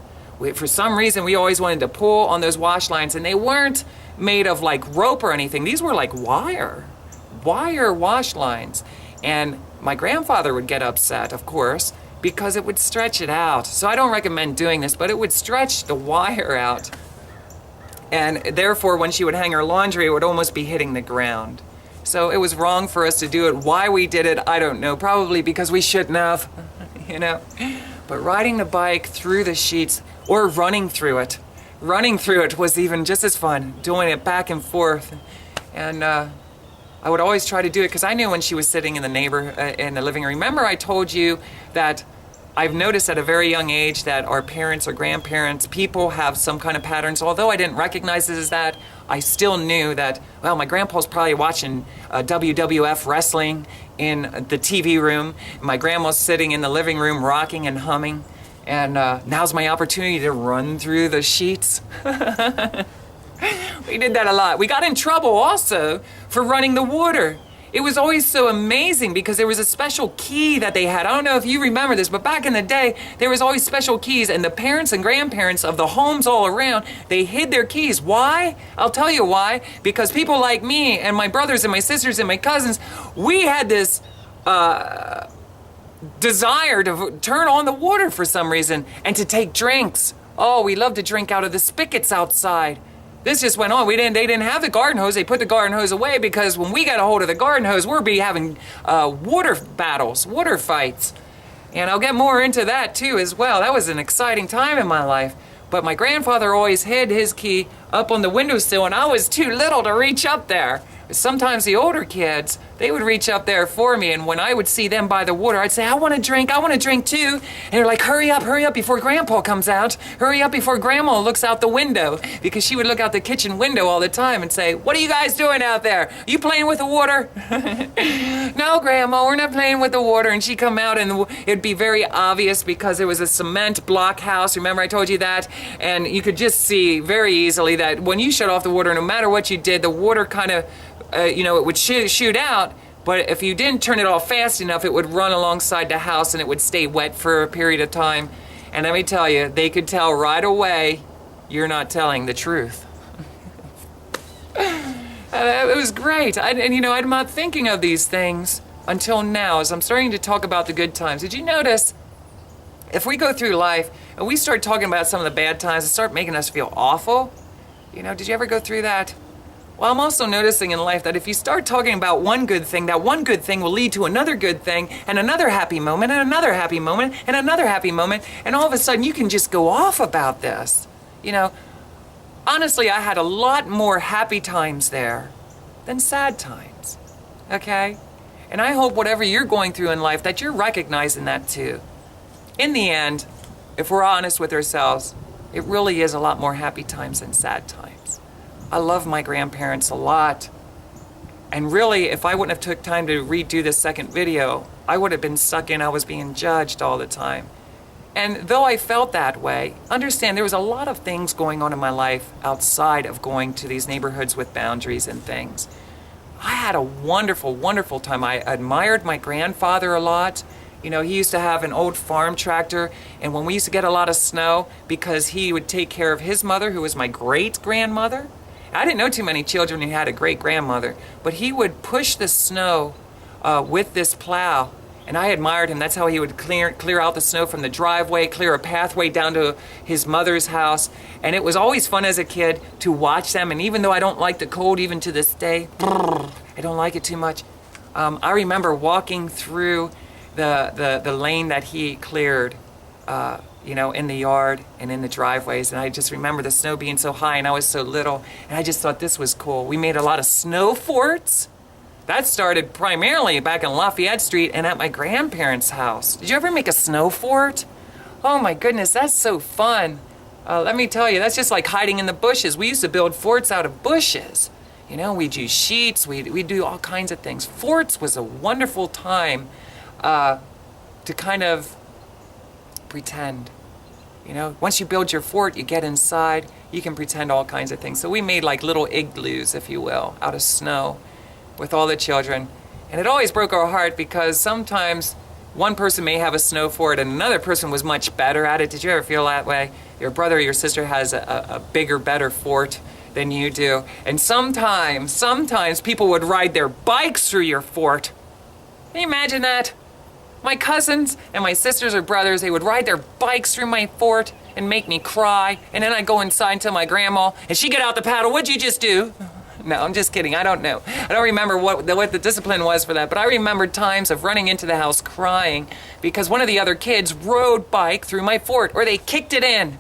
Speaker 1: For some reason, we always wanted to pull on those wash lines, and they weren't made of like rope or anything. These were like wire wash lines. And my grandfather would get upset, of course, because it would stretch it out. So I don't recommend doing this, but it would stretch the wire out. And therefore, when she would hang her laundry, it would almost be hitting the ground. So it was wrong for us to do it. Why we did it, I don't know. Probably because we shouldn't have, you know. But riding the bike through the sheets, or running through it was even just as fun, doing it back and forth. And I would always try to do it, because I knew when she was sitting in the living room. Remember I told you that I've noticed at a very young age that our parents or grandparents, people have some kind of patterns. Although I didn't recognize it as that, I still knew that, well, my grandpa's probably watching WWF wrestling in the TV room. My grandma's sitting in the living room rocking and humming. And now's my opportunity to run through the sheets. We did that a lot. We got in trouble also for running the water. It was always so amazing, because there was a special key that they had. I don't know if you remember this, but back in the day, there was always special keys, and the parents and grandparents of the homes all around, they hid their keys. Why? I'll tell you why. Because people like me and my brothers and my sisters and my cousins, we had this desire to turn on the water for some reason and to take drinks. Oh, we love to drink out of the spigots outside. This just went on. They didn't have the garden hose. They put the garden hose away, because when we got a hold of the garden hose, we'd be having water battles, water fights. And I'll get more into that too as well. That was an exciting time in my life. But my grandfather always hid his key up on the windowsill, and I was too little to reach up there. Sometimes the older kids, they would reach up there for me, and when I would see them by the water, I'd say, I want to drink too. And they're like, hurry up before Grandpa comes out. Hurry up before Grandma looks out the window, because she would look out the kitchen window all the time and say, what are you guys doing out there? Are you playing with the water? No, Grandma, we're not playing with the water. And she'd come out, and it'd be very obvious, because it was a cement block house. Remember I told you that? And you could just see very easily that when you shut off the water, no matter what you did, the water kind of it would shoot out, but if you didn't turn it off fast enough, it would run alongside the house, and it would stay wet for a period of time. And let me tell you, they could tell right away you're not telling the truth. It was great. I'm not thinking of these things until now, as I'm starting to talk about the good times. Did you notice, if we go through life and we start talking about some of the bad times, it start making us feel awful? Did you ever go through that? Well, I'm also noticing in life that if you start talking about one good thing, that one good thing will lead to another good thing, and another happy moment, and another happy moment, and another happy moment, and all of a sudden you can just go off about this. Honestly, I had a lot more happy times there than sad times, okay? And I hope whatever you're going through in life, that you're recognizing that too. In the end, if we're honest with ourselves, it really is a lot more happy times than sad times. I love my grandparents a lot. And really, if I wouldn't have took time to redo this second video, I would have been stuck in I was being judged all the time. And though I felt that way, understand there was a lot of things going on in my life outside of going to these neighborhoods with boundaries and things. I had a wonderful, wonderful time. I admired my grandfather a lot. He used to have an old farm tractor, and when we used to get a lot of snow, because he would take care of his mother, who was my great-grandmother. I didn't know too many children who had a great-grandmother, but he would push the snow with this plow, and I admired him. That's how he would clear out the snow from the driveway, clear a pathway down to his mother's house, and it was always fun as a kid to watch them. And even though I don't like the cold even to this day, I don't like it too much, I remember walking through the lane that he cleared in the yard and in the driveways. And I just remember the snow being so high and I was so little. And I just thought this was cool. We made a lot of snow forts. That started primarily back in Lafayette Street and at my grandparents' house. Did you ever make a snow fort? Oh my goodness, that's so fun. Let me tell you, that's just like hiding in the bushes. We used to build forts out of bushes. We'd use sheets, we'd do all kinds of things. Forts was a wonderful time to kind of pretend. Once you build your fort, you get inside, you can pretend all kinds of things. So we made like little igloos, if you will, out of snow with all the children. And it always broke our heart because sometimes one person may have a snow fort and another person was much better at it. Did you ever feel that way? Your brother or your sister has a bigger, better fort than you do. And sometimes people would ride their bikes through your fort. Can you imagine that? My cousins and my sisters or brothers, they would ride their bikes through my fort and make me cry. And then I'd go inside and tell my grandma, and she'd get out the paddle. What'd you just do? No, I'm just kidding. I don't know. I don't remember what the discipline was for that, but I remember times of running into the house crying because one of the other kids rode bike through my fort, or they kicked it in,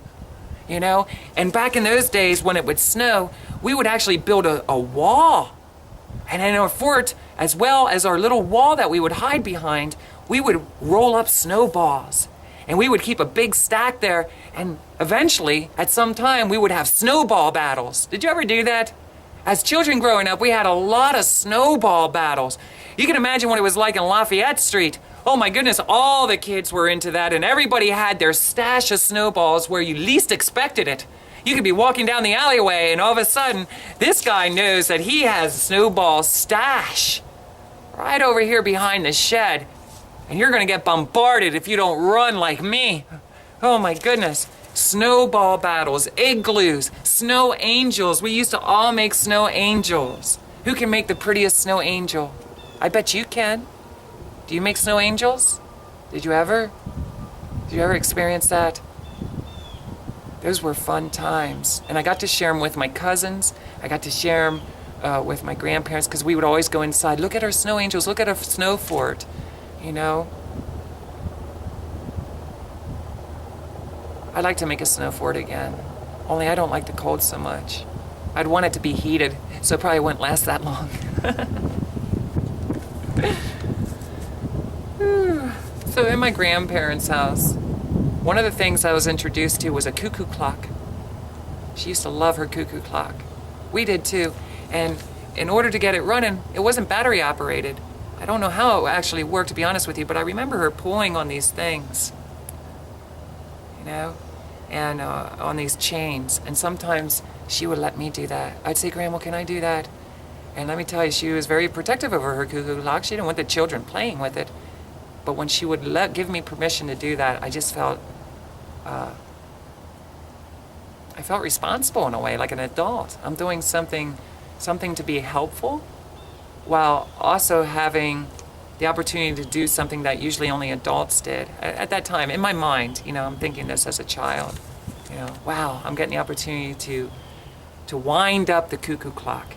Speaker 1: And back in those days when it would snow, we would actually build a wall. And in our fort, as well as our little wall that we would hide behind, we would roll up snowballs. And we would keep a big stack there, and eventually, at some time, we would have snowball battles. Did you ever do that? As children growing up, we had a lot of snowball battles. You can imagine what it was like in Lafayette Street. Oh my goodness, all the kids were into that, and everybody had their stash of snowballs where you least expected it. You could be walking down the alleyway, and all of a sudden, this guy knows that he has a snowball stash right over here behind the shed. And you're gonna get bombarded if you don't run like me. Oh my goodness. Snowball battles, igloos, snow angels. We used to all make snow angels. Who can make the prettiest snow angel? I bet you can. Do you make snow angels? Did you ever experience that? Those were fun times. And I got to share them with my cousins. I got to share them with my grandparents because we would always go inside. Look at our snow angels. Look at our snow fort. I'd like to make a snow fort again. Only I don't like the cold so much. I'd want it to be heated, so it probably wouldn't last that long. So in my grandparents' house, one of the things I was introduced to was a cuckoo clock. She used to love her cuckoo clock. We did too. And in order to get it running, it wasn't battery operated. I don't know how it actually worked, to be honest with you, but I remember her pulling on these things, and on these chains. And sometimes she would let me do that. I'd say, Grandma, can I do that? And let me tell you, she was very protective over her cuckoo clock. She didn't want the children playing with it. But when she would give me permission to do that, I just felt, I felt responsible in a way, like an adult. I'm doing something to be helpful, while also having the opportunity to do something that usually only adults did. At that time, in my mind, I'm thinking this as a child. Wow, I'm getting the opportunity to wind up the cuckoo clock.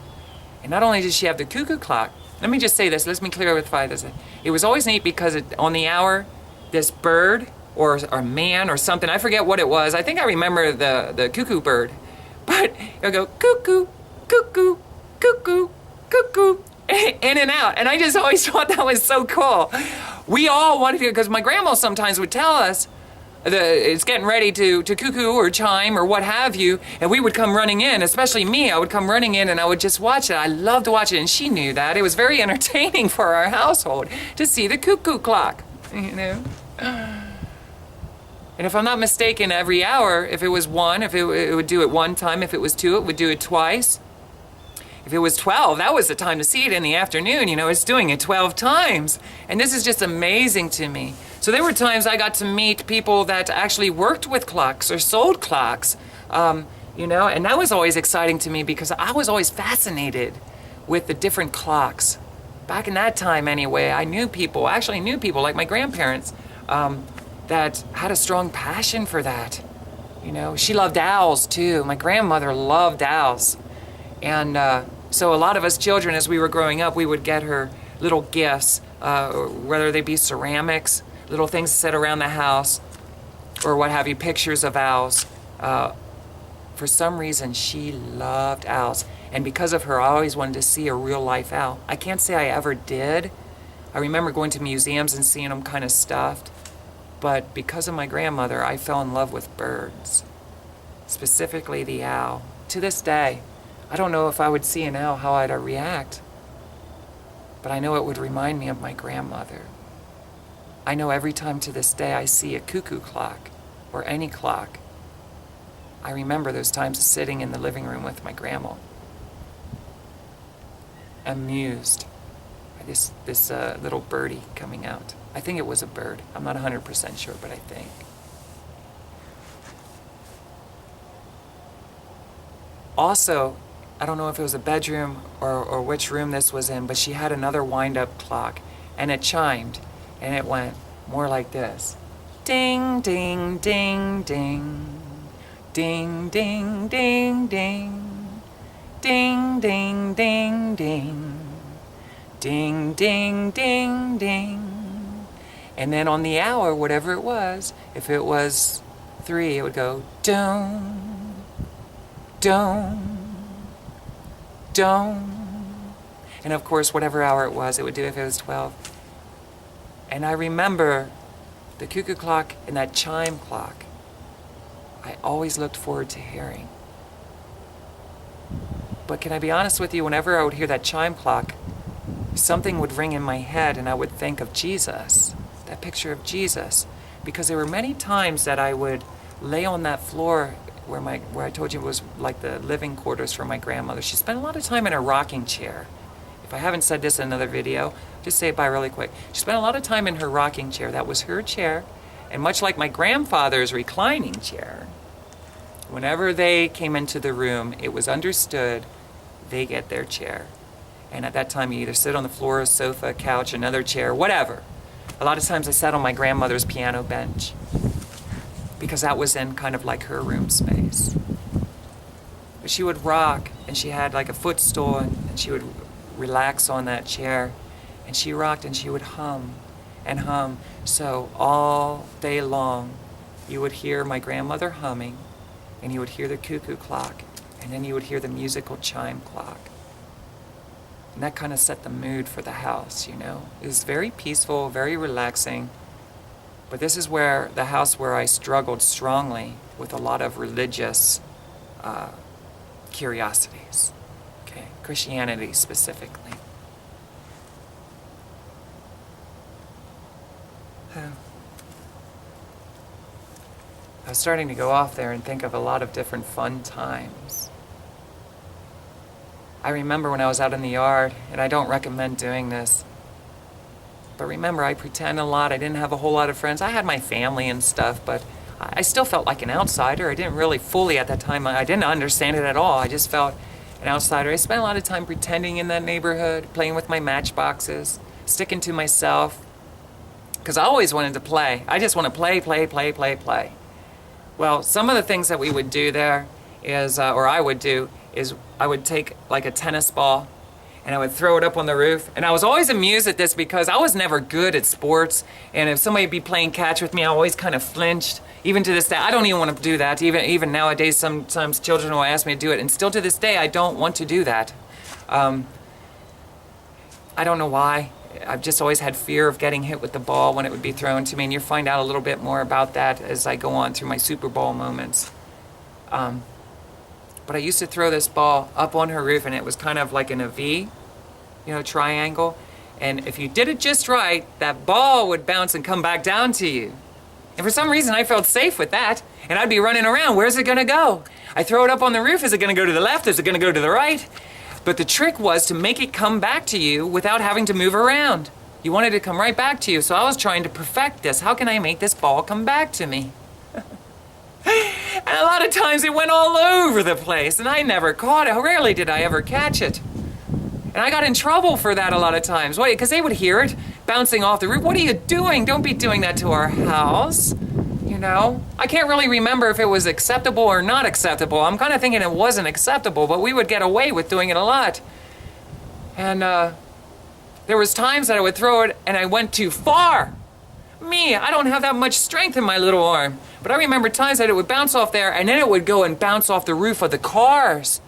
Speaker 1: And not only did she have the cuckoo clock, let me just say this, let me clarify this. It was always neat because on the hour, this bird or man or something, I forget what it was. I think I remember the cuckoo bird. But it would go cuckoo, cuckoo, cuckoo, cuckoo, in and out. And I just always thought that was so cool. We all wanted to, because my grandma sometimes would tell us it's getting ready to cuckoo or chime or what have you, and we would come running in, especially me. I would come running in and I would just watch it. I loved to watch it, and she knew that. It was very entertaining for our household to see the cuckoo clock, And if I'm not mistaken, every hour, if it was one, it would do it one time. If it was two, it would do it twice. If it was 12, that was the time to see it in the afternoon. It's doing it 12 times. And this is just amazing to me. So there were times I got to meet people that actually worked with clocks or sold clocks, and that was always exciting to me because I was always fascinated with the different clocks. Back in that time anyway, I knew people like my grandparents, that had a strong passion for that. She loved owls too. My grandmother loved owls. And so a lot of us children, as we were growing up, we would get her little gifts, whether they be ceramics, little things to set around the house, or what have you, pictures of owls. For some reason, she loved owls. And because of her, I always wanted to see a real life owl. I can't say I ever did. I remember going to museums and seeing them kind of stuffed. But because of my grandmother, I fell in love with birds, specifically the owl. To this day, I don't know if I would see an owl, how I'd react. But I know it would remind me of my grandmother. I know every time to this day I see a cuckoo clock or any clock, I remember those times of sitting in the living room with my grandma, amused by this little birdie coming out. I think it was a bird. I'm not 100% sure, but I think. Also, I don't know if it was a bedroom or which room this was in, but she had another wind-up clock, and it chimed, and it went more like this. Ding, ding, ding, ding. Ding, ding, ding, ding. Ding, ding, ding, ding. Ding, ding, ding, ding. And then on the hour, whatever it was, if it was 3, it would go dong, dong, dong. And of course, whatever hour it was, it would do if it was 12. And I remember the cuckoo clock and that chime clock. I always looked forward to hearing. But can I be honest with you, whenever I would hear that chime clock, something would ring in my head and I would think of Jesus, that picture of Jesus. Because there were many times that I would lay on that floor where I told you it was like the living quarters for my grandmother. She spent a lot of time in a rocking chair. If I haven't said this in another video, just say it by really quick. She spent a lot of time in her rocking chair. That was her chair. And much like my grandfather's reclining chair, whenever they came into the room, it was understood they get their chair. And at that time, you either sit on the floor, a sofa, couch, another chair, whatever. A lot of times I sat on my grandmother's piano bench because that was in kind of like her room space. But she would rock, and she had like a footstool, and she would relax on that chair, and she rocked, and she would hum and hum. So all day long, you would hear my grandmother humming, and you would hear the cuckoo clock, and then you would hear the musical chime clock. And that kind of set the mood for the house, you know. It was very peaceful, very relaxing. But this is where the house where I struggled strongly with a lot of religious curiosities, okay, Christianity specifically. I was starting to go off there and think of a lot of different fun times. I remember when I was out in the yard, and I don't recommend doing this, but remember, I pretend a lot. I didn't have a whole lot of friends. I had my family and stuff, but I still felt like an outsider. I didn't really fully at that time. I didn't understand it at all. I just felt an outsider. I spent a lot of time pretending in that neighborhood, playing with my matchboxes, sticking to myself, because I always wanted to play. I just want to play, play, play, play, play. Well, some of the things that we would do there is, or I would do, is I would take like a tennis ball and I would throw it up on the roof. And I was always amused at this because I was never good at sports. And if somebody would be playing catch with me, I always kind of flinched. Even to this day, I don't even want to do that. Even nowadays, sometimes children will ask me to do it. And still to this day, I don't want to do that. I don't know why. I've just always had fear of getting hit with the ball when it would be thrown to me. And you'll find out a little bit more about that as I go on through my Superball moments. But I used to throw this ball up on her roof, and it was kind of like in a V, you know, triangle. And if you did it just right, that ball would bounce and come back down to you. And for some reason, I felt safe with that. And I'd be running around. Where's it going to go? I throw it up on the roof. Is it going to go to the left? Is it going to go to the right? But the trick was to make it come back to you without having to move around. You wanted it to come right back to you. So I was trying to perfect this. How can I make this ball come back to me? And a lot of times it went all over the place, and I never caught it. Rarely did I ever catch it. And I got in trouble for that a lot of times. Why? Because they would hear it bouncing off the roof. What are you doing? Don't be doing that to our house. You know? I can't really remember if it was acceptable or not acceptable. I'm kind of thinking it wasn't acceptable, but we would get away with doing it a lot. And there was times that I would throw it and I went too far. Me, I don't have that much strength in my little arm. But I remember times that it would bounce off there and then it would go and bounce off the roof of the cars.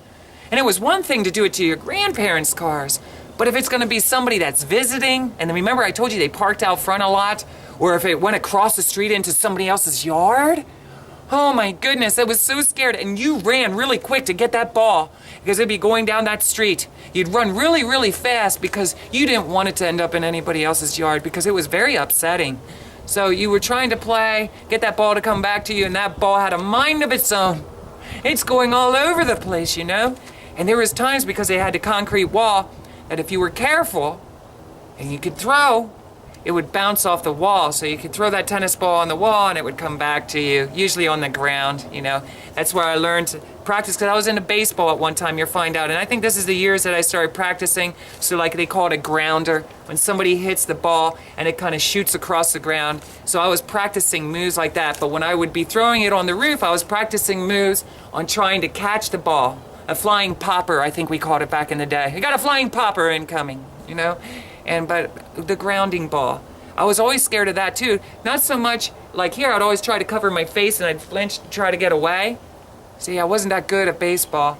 Speaker 1: And it was one thing to do it to your grandparents' cars. But if it's going to be somebody that's visiting, and then remember I told you they parked out front a lot, or if it went across the street into somebody else's yard, oh my goodness, I was so scared. And you ran really quick to get that ball because it'd be going down that street. You'd run really, really fast because you didn't want it to end up in anybody else's yard because it was very upsetting. So you were trying to play, get that ball to come back to you, and that ball had a mind of its own. It's going all over the place, you know? And there was times because they had the concrete wall that if you were careful and you could throw, it would bounce off the wall. So you could throw that tennis ball on the wall and it would come back to you, usually on the ground, you know. That's where I learned to practice because I was into baseball at one time, you'll find out. And I think this is the years that I started practicing. So like they call it a grounder, when somebody hits the ball and it kind of shoots across the ground. So I was practicing moves like that. But when I would be throwing it on the roof, I was practicing moves on trying to catch the ball. A flying popper, I think we called it back in the day. You got a flying popper incoming, you know? But the grounding ball, I was always scared of that too. Not so much like here, I'd always try to cover my face and I'd flinch to try to get away. See, I wasn't that good at baseball.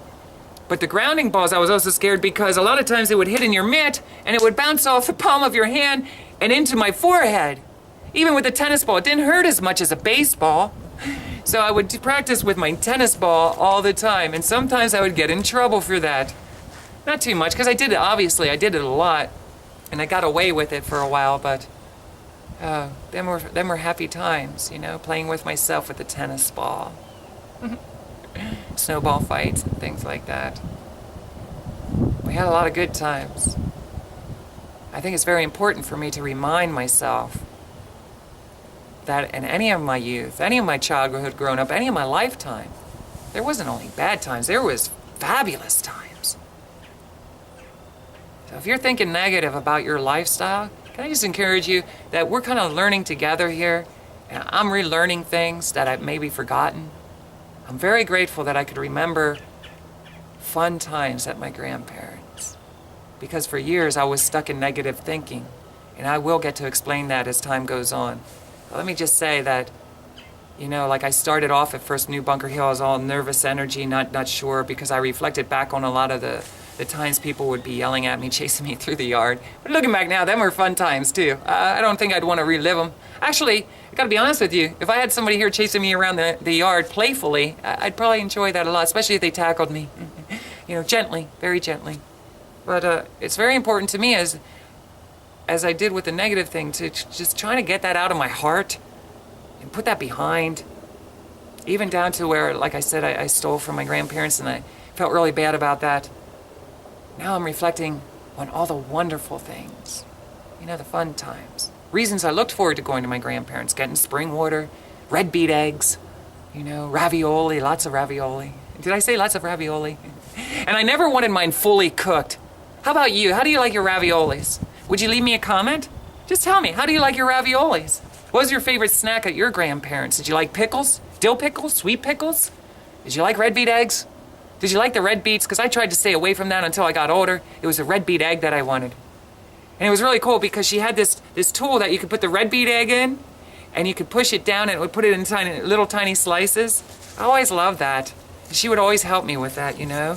Speaker 1: But the grounding balls, I was also scared because a lot of times it would hit in your mitt and it would bounce off the palm of your hand and into my forehead. Even with a tennis ball, it didn't hurt as much as a baseball. So I would practice with my tennis ball all the time, and sometimes I would get in trouble for that. Not too much, because I did it a lot, and I got away with it for a while, but them were happy times, you know, playing with myself with the tennis ball. Snowball fights and things like that. We had a lot of good times. I think it's very important for me to remind myself that in any of my youth, any of my childhood growing up, any of my lifetime, there wasn't only bad times, there was fabulous times. So if you're thinking negative about your lifestyle, can I just encourage you that we're kind of learning together here, and I'm relearning things that I've maybe forgotten. I'm very grateful that I could remember fun times at my grandparents', because for years I was stuck in negative thinking, and I will get to explain that as time goes on. Let me just say that, you know, like I started off at first New Bunker Hill, I was all nervous energy, not sure, because I reflected back on a lot of the times people would be yelling at me, chasing me through the yard. But looking back now, them were fun times too. I don't think I'd want to relive them. Actually, I gotta be honest with you, if I had somebody here chasing me around the yard playfully, I'd probably enjoy that a lot, especially if they tackled me. You know, gently, very gently. But it's very important to me as I did with the negative thing, to just trying to get that out of my heart and put that behind. Even down to where, like I said, I stole from my grandparents and I felt really bad about that. Now I'm reflecting on all the wonderful things, you know, the fun times. Reasons I looked forward to going to my grandparents, getting spring water, red beet eggs, you know, ravioli, lots of ravioli. Did I say lots of ravioli? And I never wanted mine fully cooked. How about you? How do you like your raviolis? Would you leave me a comment? Just tell me, how do you like your raviolis? What was your favorite snack at your grandparents'? Did you like pickles? Dill pickles? Sweet pickles? Did you like red beet eggs? Did you like the red beets? Because I tried to stay away from that until I got older. It was a red beet egg that I wanted. And it was really cool because she had this tool that you could put the red beet egg in and you could push it down and it would put it in little tiny slices. I always loved that. She would always help me with that, you know?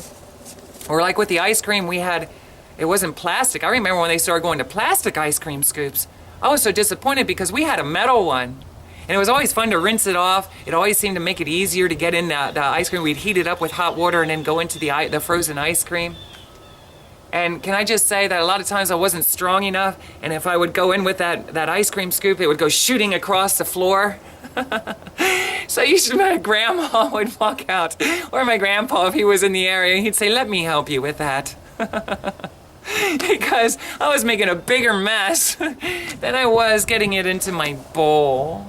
Speaker 1: Or like with the ice cream, it wasn't plastic. I remember when they started going to plastic ice cream scoops. I was so disappointed because we had a metal one. And it was always fun to rinse it off. It always seemed to make it easier to get in the ice cream. We'd heat it up with hot water and then go into the frozen ice cream. And can I just say that a lot of times I wasn't strong enough, and if I would go in with that ice cream scoop, it would go shooting across the floor. So usually my grandma would walk out, or my grandpa if he was in the area, he'd say, "Let me help you with that." Because I was making a bigger mess than I was getting it into my bowl.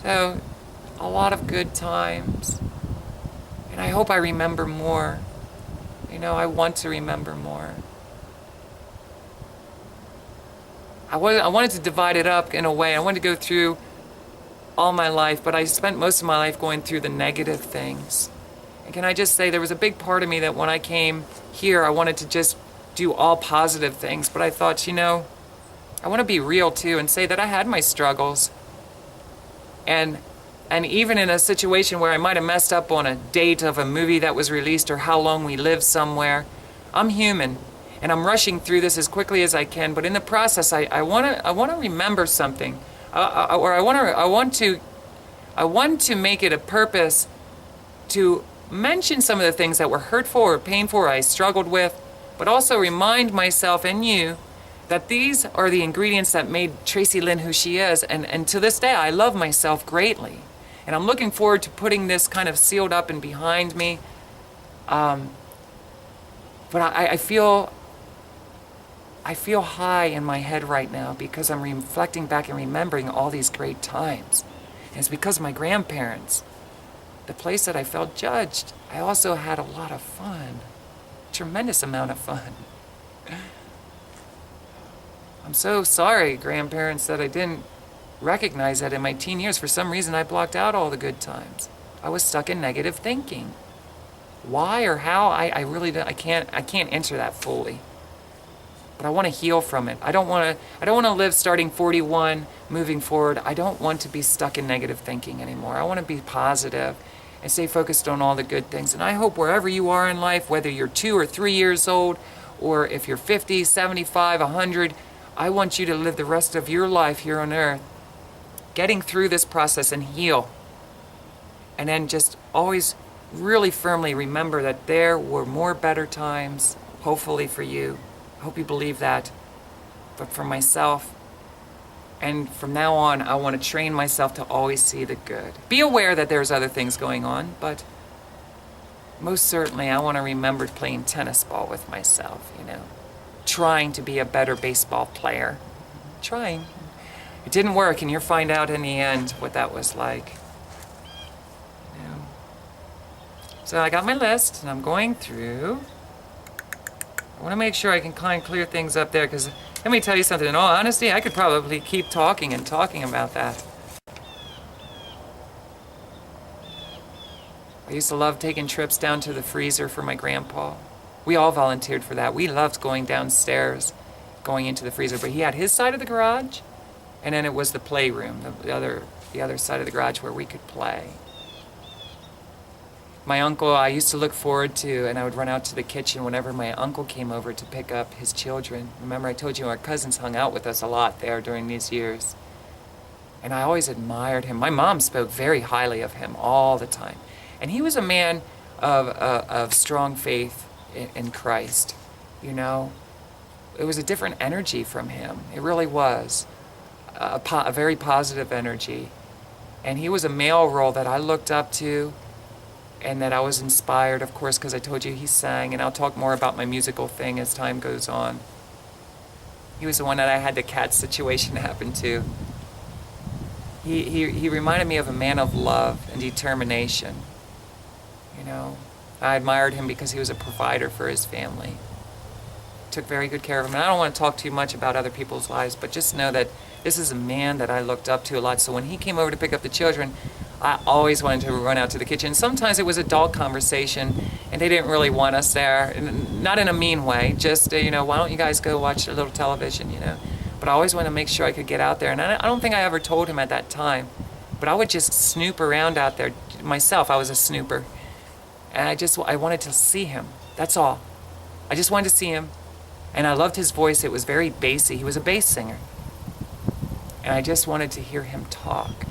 Speaker 1: So, a lot of good times. And I hope I remember more. You know, I want to remember more. I wanted to divide it up in a way. I wanted to go through all my life, but I spent most of my life going through the negative things. And can I just say, there was a big part of me that when I came here, I wanted to just do all positive things. But I thought, you know, I want to be real too and say that I had my struggles. And even in a situation where I might have messed up on a date of a movie that was released or how long we lived somewhere, I'm human and I'm rushing through this as quickly as I can. But in the process, I want to remember something, or I want to make it a purpose to mention some of the things that were hurtful or painful or I struggled with, but also remind myself and you that these are the ingredients that made Tracilyn who she is. And to this day, I love myself greatly. And I'm looking forward to putting this kind of sealed up and behind me. But I feel high in my head right now because I'm reflecting back and remembering all these great times. And it's because of my grandparents. The place that I felt judged, I also had a lot of fun. Tremendous amount of fun. I'm so sorry, grandparents, that I didn't recognize that in my teen years. For some reason, I blocked out all the good times. I was stuck in negative thinking. Why or how, I really don't, I can't answer that fully. But I want to heal from it. I don't want to live starting 41, moving forward. I don't want to be stuck in negative thinking anymore. I want to be positive and stay focused on all the good things. And I hope wherever you are in life, whether you're 2 or 3 years old, or if you're 50, 75, 100, I want you to live the rest of your life here on earth, getting through this process and heal. And then just always really firmly remember that there were more better times, hopefully for you. I hope you believe that. But for myself, and from now on, I want to train myself to always see the good. Be aware that there's other things going on, but most certainly I want to remember playing tennis ball with myself, trying to be a better baseball player. Trying. It didn't work, and you'll find out in the end what that was like. So I got my list, and I'm going through. I want to make sure I can kind of clear things up there, because let me tell you something. In all honesty, I could probably keep talking and talking about that. I used to love taking trips down to the freezer for my grandpa. We all volunteered for that. We loved going downstairs, going into the freezer. But he had his side of the garage, and then it was the playroom, the other side of the garage where we could play. My uncle, I used to look forward to, and I would run out to the kitchen whenever my uncle came over to pick up his children. Remember I told you our cousins hung out with us a lot there during these years. And I always admired him. My mom spoke very highly of him all the time. And he was a man of strong faith in Christ, It was a different energy from him. It really was. A very positive energy. And he was a male role that I looked up to, and that I was inspired, of course, because I told you he sang, and I'll talk more about my musical thing as time goes on. He was the one that I had the cat situation happen to. He reminded me of a man of love and determination. I admired him because he was a provider for his family. Took very good care of him. And I don't want to talk too much about other people's lives, but just know that this is a man that I looked up to a lot. So when he came over to pick up the children, I always wanted to run out to the kitchen. Sometimes it was adult conversation, and they didn't really want us there. Not in a mean way, just, why don't you guys go watch a little television, But I always wanted to make sure I could get out there. And I don't think I ever told him at that time, but I would just snoop around out there myself. I was a snooper. And I wanted to see him. That's all. I just wanted to see him. And I loved his voice. It was very bassy. He was a bass singer. And I just wanted to hear him talk,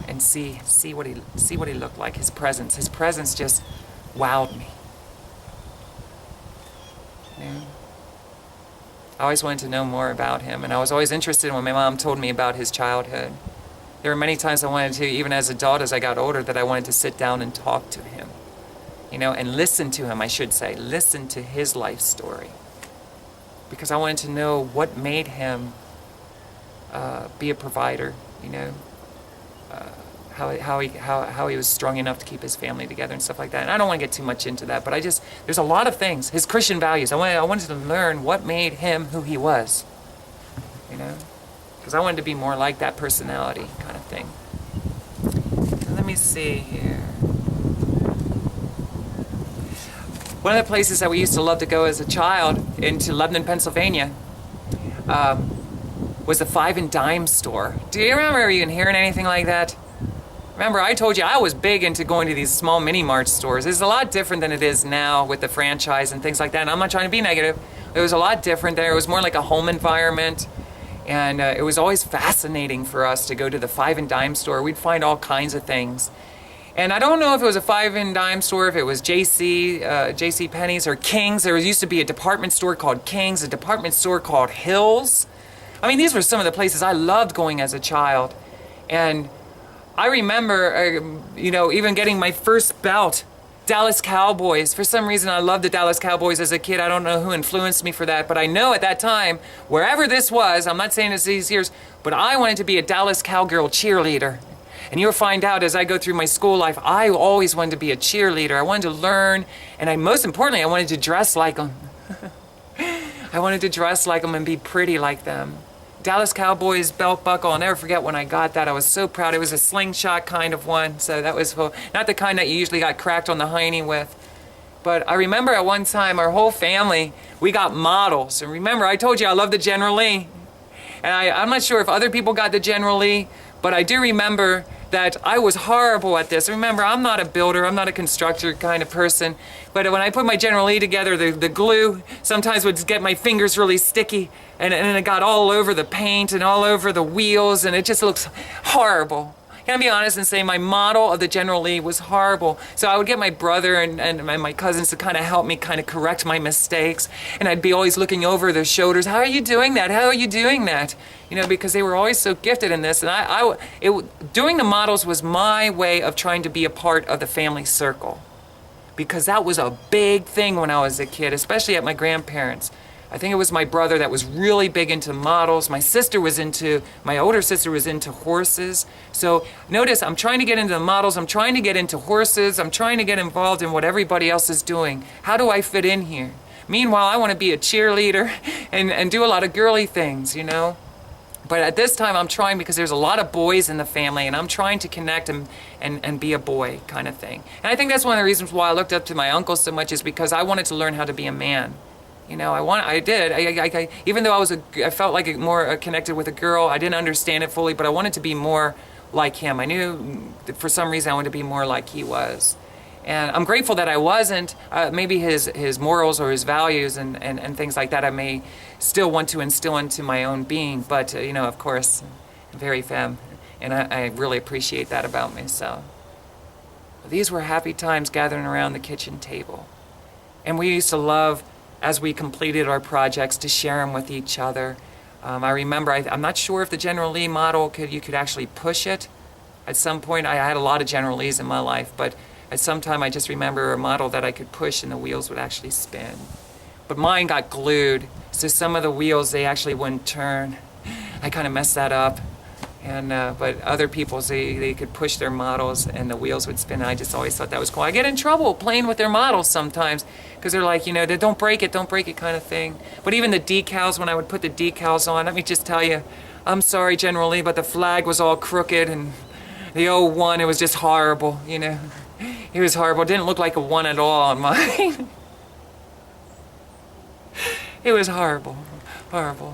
Speaker 1: and see what he looked like. His presence just wowed me. I always wanted to know more about him, and I was always interested when my mom told me about his childhood. There were many times I wanted to, even as an adult, as I got older, that I wanted to sit down and talk to him, and listen to him, I should say, listen to his life story. Because I wanted to know what made him be a provider, how he was strong enough to keep his family together and stuff like that. And I don't want to get too much into that, but there's a lot of things. His Christian values. I wanted to learn what made him who he was, because I wanted to be more like that personality kind of thing. So let me see here. One of the places that we used to love to go as a child, into Lebanon, Pennsylvania, was the 5 and dime store. Do you remember even hearing anything like that? Remember, I told you I was big into going to these small mini-mart stores. It's a lot different than it is now with the franchise and things like that. And I'm not trying to be negative. It was a lot different there. It was more like a home environment. And it was always fascinating for us to go to the 5 and dime store. We'd find all kinds of things. And I don't know if it was a 5 and dime store, if it was J.C. Penney's or King's. There used to be a department store called King's, a department store called Hills. I mean, these were some of the places I loved going as a child. And I remember, even getting my first belt, Dallas Cowboys. For some reason, I loved the Dallas Cowboys as a kid. I don't know who influenced me for that, but I know at that time, wherever this was, I'm not saying it's these years, but I wanted to be a Dallas Cowgirl cheerleader. And you'll find out as I go through my school life, I always wanted to be a cheerleader. I wanted to learn, and most importantly, I wanted to dress like them. I wanted to dress like them and be pretty like them. Dallas Cowboys belt buckle, I'll never forget when I got that. I was so proud. It was a slingshot kind of one, so that was not the kind that you usually got cracked on the hiney with. But I remember at one time, our whole family, we got models. And remember, I told you I love the General Lee. And I'm not sure if other people got the General Lee, but I do remember that I was horrible at this. Remember, I'm not a builder, I'm not a constructor kind of person, but when I put my General Lee together, the glue sometimes would get my fingers really sticky, and it got all over the paint and all over the wheels, and it just looks horrible. Can I be honest and say my model of the General Lee was horrible? So I would get my brother and my cousins to kind of help me kind of correct my mistakes, and I'd be always looking over their shoulders. How are you doing that? How are you doing that? Because they were always so gifted in this, and doing the models was my way of trying to be a part of the family circle, because that was a big thing when I was a kid, especially at my grandparents'. I think it was my brother that was really big into models. My older sister was into horses. So notice, I'm trying to get into the models, I'm trying to get into horses, I'm trying to get involved in what everybody else is doing. How do I fit in here? Meanwhile, I want to be a cheerleader and do a lot of girly things, But at this time, I'm trying, because there's a lot of boys in the family, and I'm trying to connect and be a boy kind of thing. And I think that's one of the reasons why I looked up to my uncle so much, is because I wanted to learn how to be a man. I did. Even though I felt like more connected with a girl, I didn't understand it fully, but I wanted to be more like him. I knew that for some reason I wanted to be more like he was. And I'm grateful that I wasn't. Maybe his morals or his values and things like that I may still want to instill into my own being. But, of course, I'm very femme, and I really appreciate that about myself. These were happy times gathering around the kitchen table. And we used to love, as we completed our projects, to share them with each other. I remember, I'm not sure if the General Lee model, you could actually push it. At some point, I had a lot of General Lees in my life, but at some time I just remember a model that I could push and the wheels would actually spin. But mine got glued, so some of the wheels, they actually wouldn't turn. I kind of messed that up. But other people's, they could push their models and the wheels would spin. I just always thought that was cool. I get in trouble playing with their models sometimes, because they're like, they don't break it kind of thing. But even the decals, when I would put the decals on, let me just tell you, I'm sorry, General Lee, but the flag was all crooked, and the 01, it was just horrible, It was horrible. It didn't look like a 1 at all on mine. It was horrible. Horrible.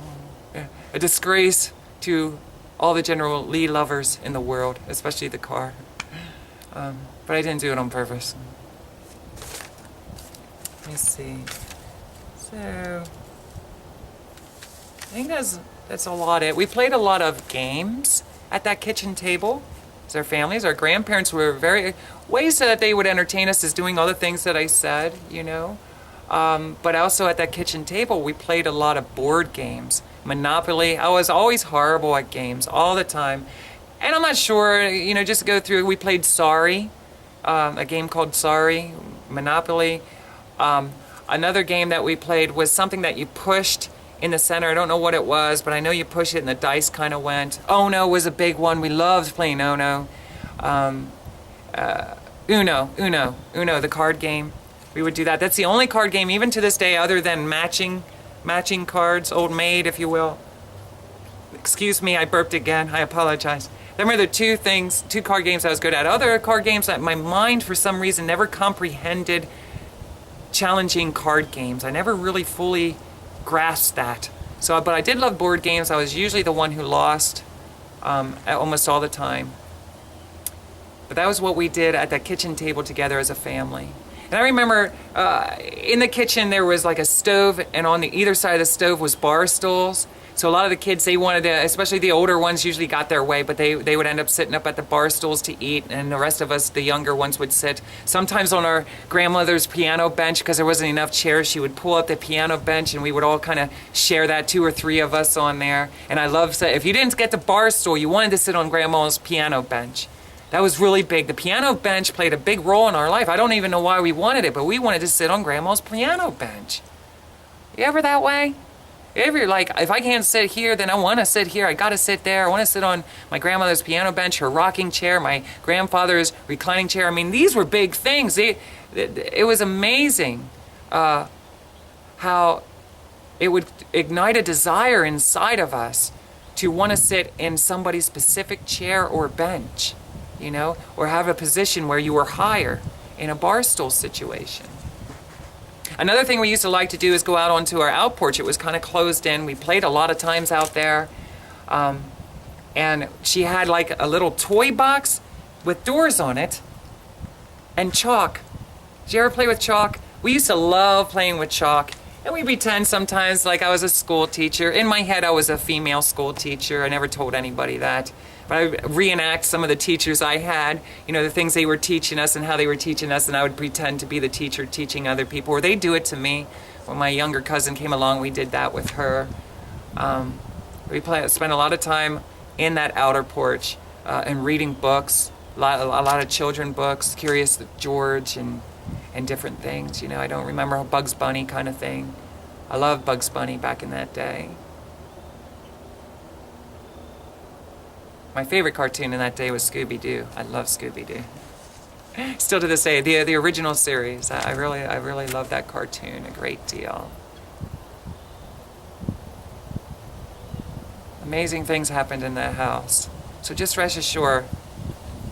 Speaker 1: Yeah. A disgrace to all the General Lee lovers in the world, especially the car. But I didn't do it on purpose. Let me see. So, I think that's a lot of it. We played a lot of games at that kitchen table. As our families, our grandparents were ways that they would entertain us is doing all the things that I said, But also at that kitchen table, we played a lot of board games. Monopoly. I was always horrible at games, all the time. And I'm not sure, just to go through, we played Sorry, a game called Sorry, Monopoly. Another game that we played was something that you pushed in the center. I don't know what it was, but I know you push it and the dice kind of went. Oh No was a big one. We loved playing Oh No. Uno, the card game. We would do that. That's the only card game, even to this day, other than matching cards, old maid, if you will. Excuse me, I burped again. I apologize. Them are the two card games I was good at. Other card games that my mind, for some reason, never comprehended challenging card games. I never really fully grasped that. So, but I did love board games. I was usually the one who lost almost all the time. But that was what we did at that kitchen table together as a family. And I remember in the kitchen there was like a stove, and on the either side of the stove was bar stools. So a lot of the kids, they wanted to, especially the older ones, usually got their way, but they would end up sitting up at the bar stools to eat, and the rest of us, the younger ones, would sit sometimes on our grandmother's piano bench because there wasn't enough chairs. She would pull up the piano bench, and we would all kind of share that, 2 or 3 of us on there. And I love, if you didn't get the bar stool, you wanted to sit on grandma's piano bench. That was really big. The piano bench played a big role in our life. I don't even know why we wanted it, but we wanted to sit on grandma's piano bench. You ever that way? If you're like, if I can't sit here, then I want to sit here. I got to sit there. I want to sit on my grandmother's piano bench, her rocking chair, my grandfather's reclining chair. I mean, these were big things. It was amazing how it would ignite a desire inside of us to want to sit in somebody's specific chair or bench, you know, or have a position where you were higher in a bar stool situation. Another thing we used to like to do is go out onto our out porch. It was kind of closed in. We played a lot of times out there. And she had like a little toy box with doors on it and chalk. Did you ever play with chalk? We used to love playing with chalk. And we pretend sometimes like I was a school teacher. In my head, I was a female school teacher. I never told anybody that. But I would reenact some of the teachers I had, you know, the things they were teaching us and how they were teaching us, and I would pretend to be the teacher teaching other people, or they'd do it to me. When my younger cousin came along, we did that with her. We spent a lot of time in that outer porch and reading books, a lot of children books, Curious George and different things. You know, I don't remember a Bugs Bunny kind of thing. I loved Bugs Bunny back in that day. My favorite cartoon in that day was Scooby-Doo. I love Scooby-Doo. Still to this day, the original series. I really love that cartoon a great deal. Amazing things happened in that house. So just rest assured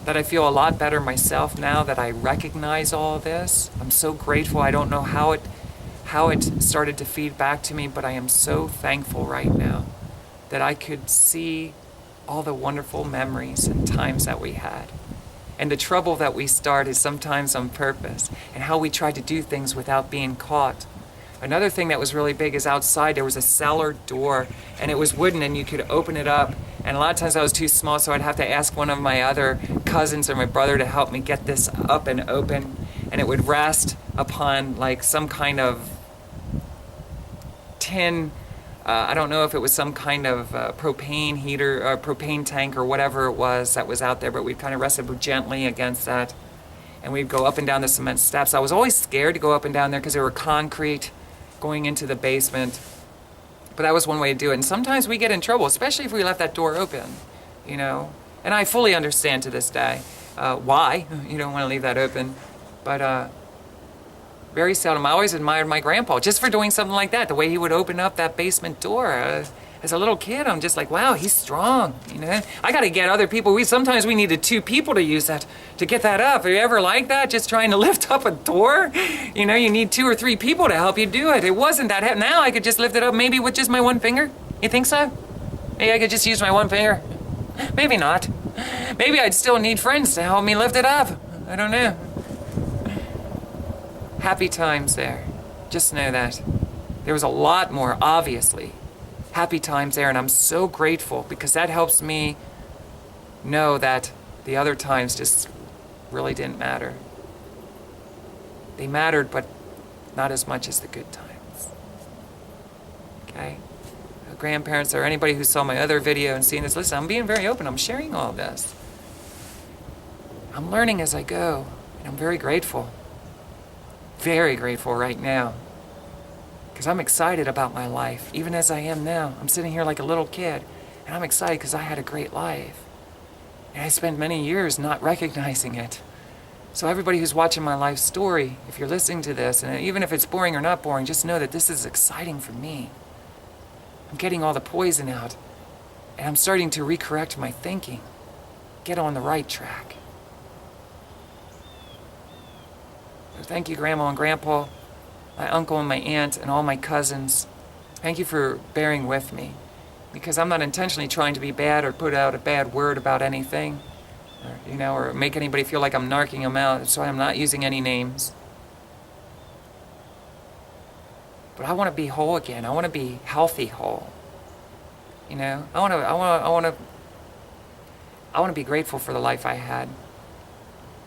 Speaker 1: that I feel a lot better myself now that I recognize all this. I'm so grateful. I don't know how it started to feed back to me, but I am so thankful right now that I could see all the wonderful memories and times that we had. And the trouble that we start is sometimes on purpose, and how we try to do things without being caught. Another thing that was really big is outside there was a cellar door, and it was wooden, and you could open it up. And a lot of times I was too small, so I'd have to ask one of my other cousins or my brother to help me get this up and open. And it would rest upon like some kind of tin, I don't know if it was some kind of propane heater, or propane tank, or whatever it was that was out there, but we'd kind of rested gently against that. And we'd go up and down the cement steps. I was always scared to go up and down there because there were concrete going into the basement. But that was one way to do it. And sometimes we get in trouble, especially if we left that door open, you know. And I fully understand to this day why you don't want to leave that open. But very seldom. I always admired my grandpa just for doing something like that, the way he would open up that basement door. As a little kid, I'm just like, wow, he's strong, you know. I got to get other people. Sometimes we needed 2 people to use that, to get that up. Are you ever like that, just trying to lift up a door? You know, you need 2 or 3 people to help you do it. It wasn't that now I could just lift it up maybe with just my one finger. You think so? Maybe I could just use my one finger. Maybe not. Maybe I'd still need friends to help me lift it up. I don't know. Happy times there. Just know that. There was a lot more, obviously. Happy times there, and I'm so grateful because that helps me know that the other times just really didn't matter. They mattered, but not as much as the good times. Okay? Grandparents or anybody who saw my other video and seen this, listen, I'm being very open. I'm sharing all this. I'm learning as I go, and I'm very grateful. Very grateful right now. Because I'm excited about my life, even as I am now. I'm sitting here like a little kid, and I'm excited because I had a great life. And I spent many years not recognizing it. So everybody who's watching my life story, if you're listening to this, and even if it's boring or not boring, just know that this is exciting for me. I'm getting all the poison out, and I'm starting to recorrect my thinking, get on the right track. So thank you, Grandma and Grandpa, my uncle and my aunt, and all my cousins. Thank you for bearing with me, because I'm not intentionally trying to be bad or put out a bad word about anything, or make anybody feel like I'm narking them out, so I'm not using any names. But I want to be whole again. I want to be healthy whole. I want to be grateful for the life I had,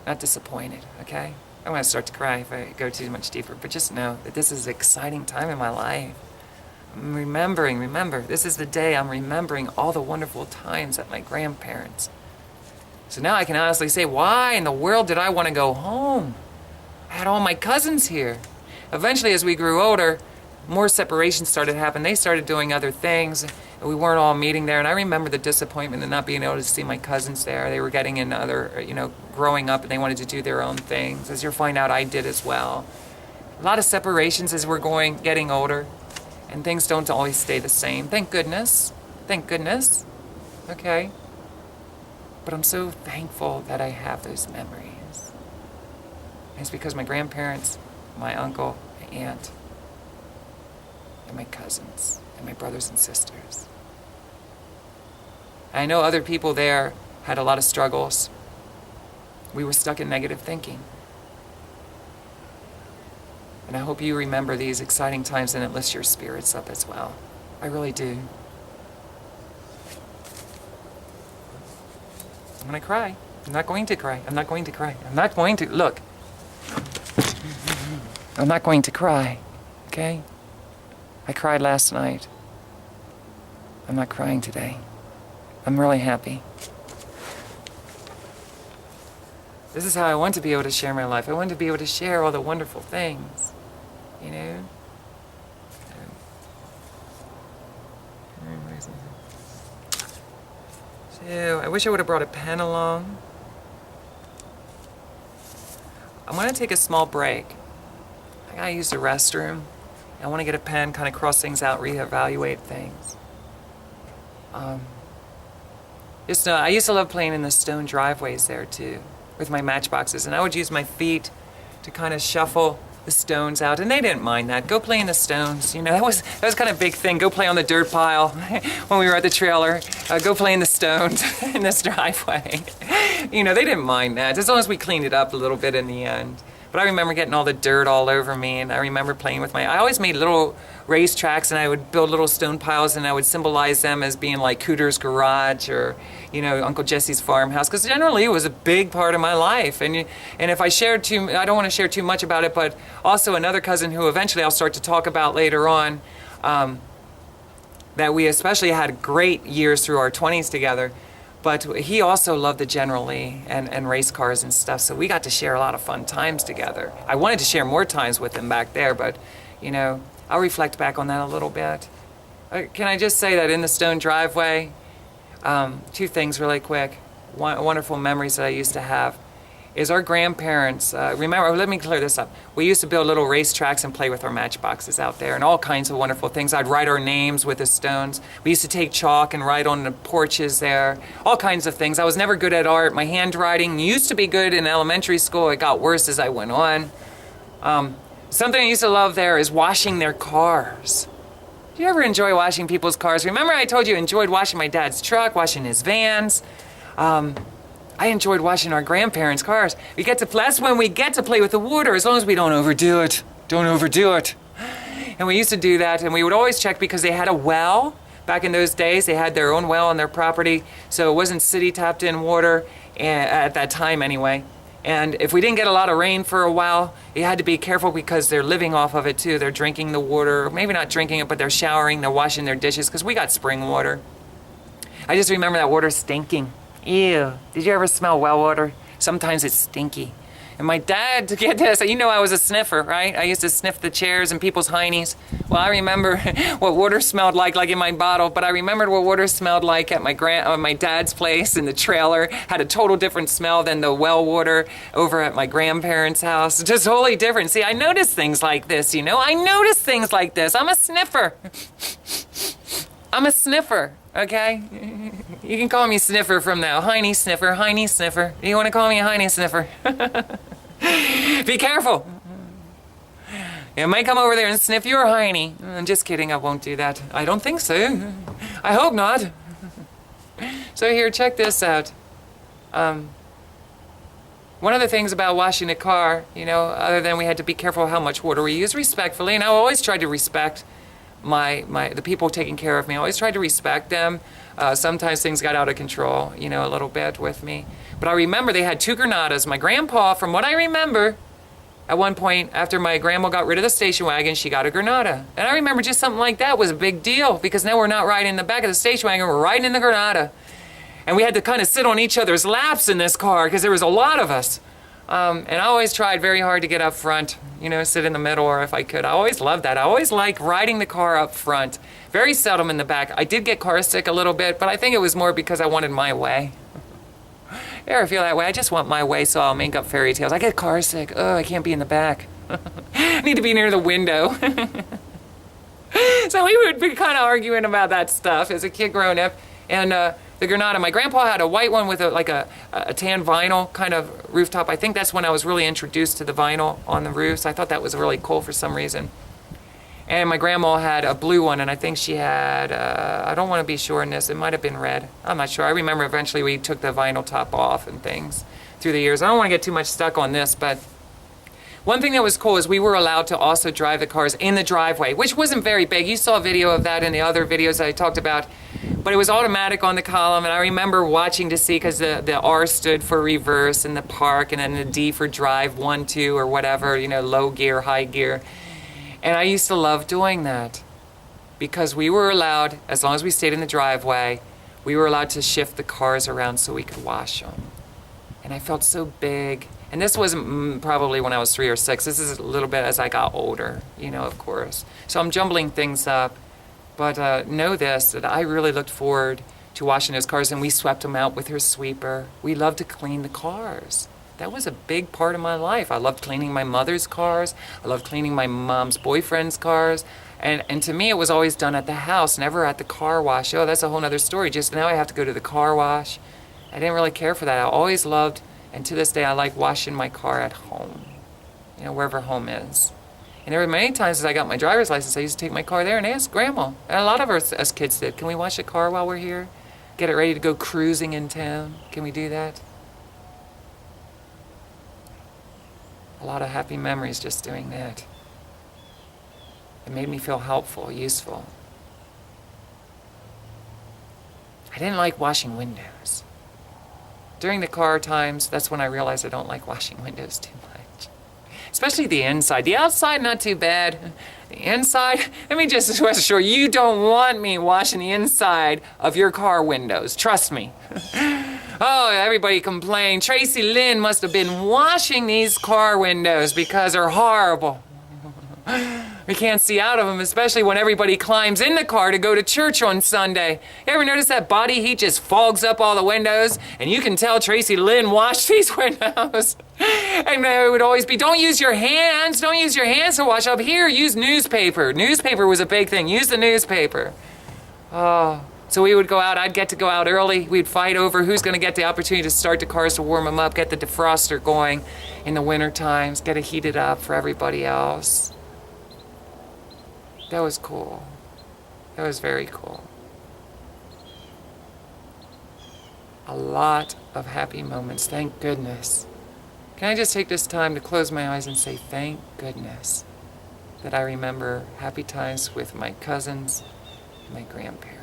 Speaker 1: not disappointed, okay? I'm going to start to cry if I go too much deeper, but just know that this is an exciting time in my life. I'm remember, this is the day I'm remembering all the wonderful times at my grandparents'. So now I can honestly say, why in the world did I want to go home? I had all my cousins here. Eventually, as we grew older, more separations started to happen. They started doing other things, and we weren't all meeting there. And I remember the disappointment of not being able to see my cousins there. They were getting in growing up, and they wanted to do their own things. As you'll find out, I did as well. A lot of separations as we're getting older, and things don't always stay the same. Thank goodness. Okay? But I'm so thankful that I have those memories. And it's because my grandparents, my uncle, my aunt, and my cousins, and my brothers and sisters. I know other people there had a lot of struggles. We were stuck in negative thinking. And I hope you remember these exciting times and it lifts your spirits up as well. I really do. I'm gonna cry. I'm not going to cry. Look. I'm not going to cry, okay? I cried last night. I'm not crying today. I'm really happy. This is how I want to be able to share my life. I want to be able to share all the wonderful things, So, I wish I would have brought a pen along. I'm going to take a small break. I gotta use the restroom. I want to get a pen, kind of cross things out, reevaluate things. I used to love playing in the stone driveways there too, with my matchboxes, and I would use my feet to kind of shuffle the stones out, and they didn't mind that. Go play in the stones, that was kind of a big thing. Go play on the dirt pile when we were at the trailer. Go play in the stones in this driveway. They didn't mind that, as long as we cleaned it up a little bit in the end. But I remember getting all the dirt all over me, and I remember playing with I always made little race tracks, and I would build little stone piles, and I would symbolize them as being like Cooter's garage or, Uncle Jesse's farmhouse, because generally it was a big part of my life. And if I shared I don't want to share too much about it, but also another cousin who eventually I'll start to talk about later on, that we especially had great years through our 20s together. But he also loved the General Lee and race cars and stuff, so we got to share a lot of fun times together. I wanted to share more times with him back there, but, I'll reflect back on that a little bit. Can I just say that in the stone driveway, two things really quick, wonderful memories that I used to have, is our grandparents, let me clear this up. We used to build little race tracks and play with our matchboxes out there and all kinds of wonderful things. I'd write our names with the stones. We used to take chalk and write on the porches there, all kinds of things. I was never good at art. My handwriting used to be good in elementary school. It got worse as I went on. Something I used to love there is washing their cars. Do you ever enjoy washing people's cars? Remember I told you I enjoyed washing my dad's truck, washing his vans. I enjoyed washing our grandparents' cars. That's when we get to play with the water, as long as we don't overdo it. And we used to do that, and we would always check because they had a well. Back in those days, they had their own well on their property, so it wasn't city tapped in water, at that time anyway. And if we didn't get a lot of rain for a while, you had to be careful because they're living off of it too. They're drinking the water, maybe not drinking it, but they're showering, they're washing their dishes, because we got spring water. I just remember that water stinking. Ew. Did you ever smell well water? Sometimes it's stinky. And my dad, to get this, I was a sniffer, right? I used to sniff the chairs and people's heinies. Well, I remember what water smelled like in my bottle, but I remembered what water smelled like at my dad's place in the trailer. Had a total different smell than the well water over at my grandparents' house. Just totally different. See, I notice things like this, I notice things like this. I'm a sniffer. Okay? You can call me Sniffer from now. Heiny Sniffer. You want to call me a Heiny Sniffer? Be careful. It might come over there and sniff your hiney. Just kidding, I won't do that. I don't think so. I hope not. So here, check this out. One of the things about washing a car, other than we had to be careful how much water we use respectfully, and I always tried to respect the people taking care of me. I always tried to respect them. Sometimes things got out of control, a little bit with me. But I remember they had 2 Granadas. My grandpa, from what I remember, at one point, after my grandma got rid of the station wagon, she got a Granada. And I remember just something like that was a big deal, because now we're not riding in the back of the station wagon, we're riding in the Granada. And we had to kind of sit on each other's laps in this car, because there was a lot of us. And I always tried very hard to get up front, sit in the middle, or if I could. I always loved that. I always liked riding the car up front. Very seldom in the back. I did get car sick a little bit, but I think it was more because I wanted my way. You ever feel that way? I just want my way, so I'll make up fairy tales. I get car sick. Oh, I can't be in the back. I need to be near the window. So we would be kind of arguing about that stuff as a kid growing up. And the Granada, my grandpa had a white one with a tan vinyl kind of rooftop. I think that's when I was really introduced to the vinyl on the roofs. I thought that was really cool for some reason. And my grandma had a blue one, and I think she had, I don't want to be sure in this, it might have been red. I'm not sure. I remember eventually we took the vinyl top off and things through the years. I don't want to get too much stuck on this, but one thing that was cool is we were allowed to also drive the cars in the driveway, which wasn't very big. You saw a video of that in the other videos I talked about, but it was automatic on the column, and I remember watching to see, because the R stood for reverse in the park, and then the D for drive, 1, 2, or whatever, low gear, high gear. And I used to love doing that, because we were allowed, as long as we stayed in the driveway, we were allowed to shift the cars around so we could wash them. And I felt so big. And this wasn't probably when I was 3 or 6. This is a little bit as I got older, of course. So I'm jumbling things up. But know this, that I really looked forward to washing those cars, and we swept them out with her sweeper. We loved to clean the cars. That was a big part of my life. I loved cleaning my mother's cars. I loved cleaning my mom's boyfriend's cars. And to me, it was always done at the house, never at the car wash. Oh, that's a whole other story. Just now I have to go to the car wash. I didn't really care for that. I always loved, and to this day, I like washing my car at home, wherever home is. And there were many times as I got my driver's license, I used to take my car there and ask Grandma. And a lot of us kids did. Can we wash the car while we're here? Get it ready to go cruising in town? Can we do that? A lot of happy memories just doing that. It made me feel helpful, useful. I didn't like washing windows. During the car times, that's when I realized I don't like washing windows too much. Especially the inside. The outside, not too bad. The inside, let me just assure you, you don't want me washing the inside of your car windows. Trust me. Oh, everybody complained. Tracilyn must have been washing these car windows because they're horrible. We can't see out of them, especially when everybody climbs in the car to go to church on Sunday. You ever notice that body heat just fogs up all the windows? And you can tell Tracilyn washed these windows. And it would always be, don't use your hands. Don't use your hands to wash up here. Use newspaper. Newspaper was a big thing. Use the newspaper. Oh. So we would go out, I'd get to go out early, we'd fight over who's gonna get the opportunity to start the cars to warm them up, get the defroster going in the winter times, get it heated up for everybody else. That was cool. That was very cool. A lot of happy moments, thank goodness. Can I just take this time to close my eyes and say thank goodness that I remember happy times with my cousins and my grandparents.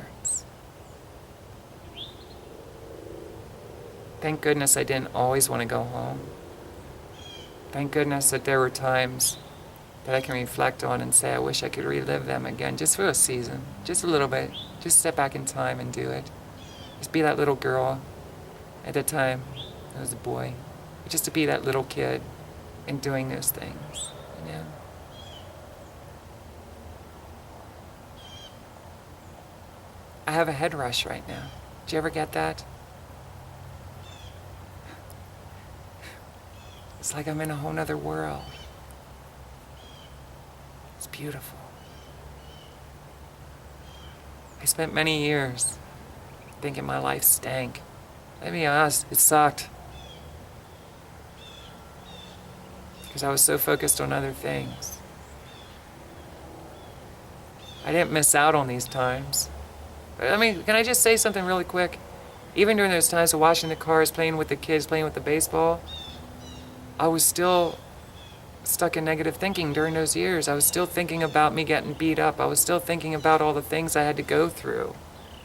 Speaker 1: Thank goodness I didn't always want to go home. Thank goodness that there were times that I can reflect on and say I wish I could relive them again, just for a season, just a little bit. Just step back in time and do it. Just be that little girl. At that time, I was a boy. Just to be that little kid and doing those things, I have a head rush right now. Did you ever get that? It's like I'm in a whole nother world. It's beautiful. I spent many years thinking my life stank. Let me be honest, it sucked. Because I was so focused on other things. I didn't miss out on these times. I mean, can I just say something really quick? Even during those times of washing the cars, playing with the kids, playing with the baseball, I was still stuck in negative thinking during those years. I was still thinking about me getting beat up. I was still thinking about all the things I had to go through.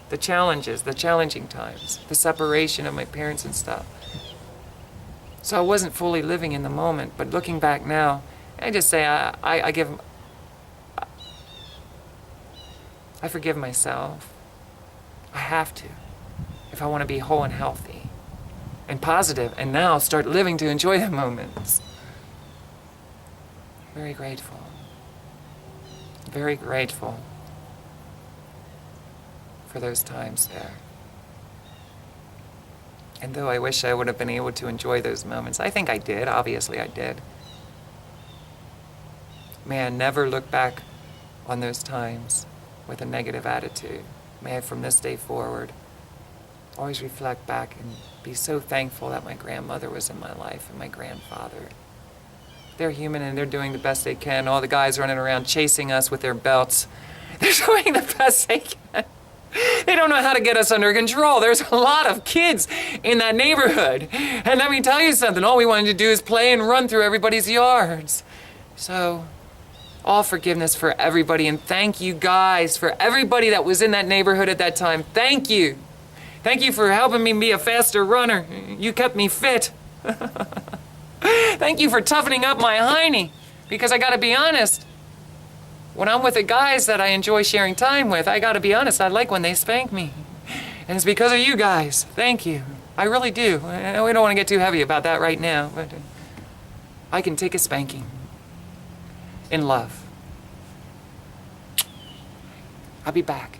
Speaker 1: The challenges, the challenging times, the separation of my parents and stuff. So I wasn't fully living in the moment, but looking back now, I just say I forgive myself. I have to, if I want to be whole and healthy and positive, and now start living to enjoy the moments. Very grateful. Very grateful for those times there. And though I wish I would have been able to enjoy those moments, I think I did. Obviously I did. May I never look back on those times with a negative attitude. May I, from this day forward, always reflect back and be so thankful that my grandmother was in my life and my grandfather. They're human and they're doing the best they can. All the guys running around chasing us with their belts, they're doing the best they can. They don't know how to get us under control. There's a lot of kids in that neighborhood. And let me tell you something, all we wanted to do is play and run through everybody's yards. So, all forgiveness for everybody, and thank you guys for everybody that was in that neighborhood at that time. Thank you. Thank you for helping me be a faster runner. You kept me fit. Thank you for toughening up my hiney, because I gotta be honest, when I'm with the guys that I enjoy sharing time with, I gotta be honest, I like when they spank me. And it's because of you guys. Thank you. I really do. We don't want to get too heavy about that right now, but I can take a spanking in love. I'll be back.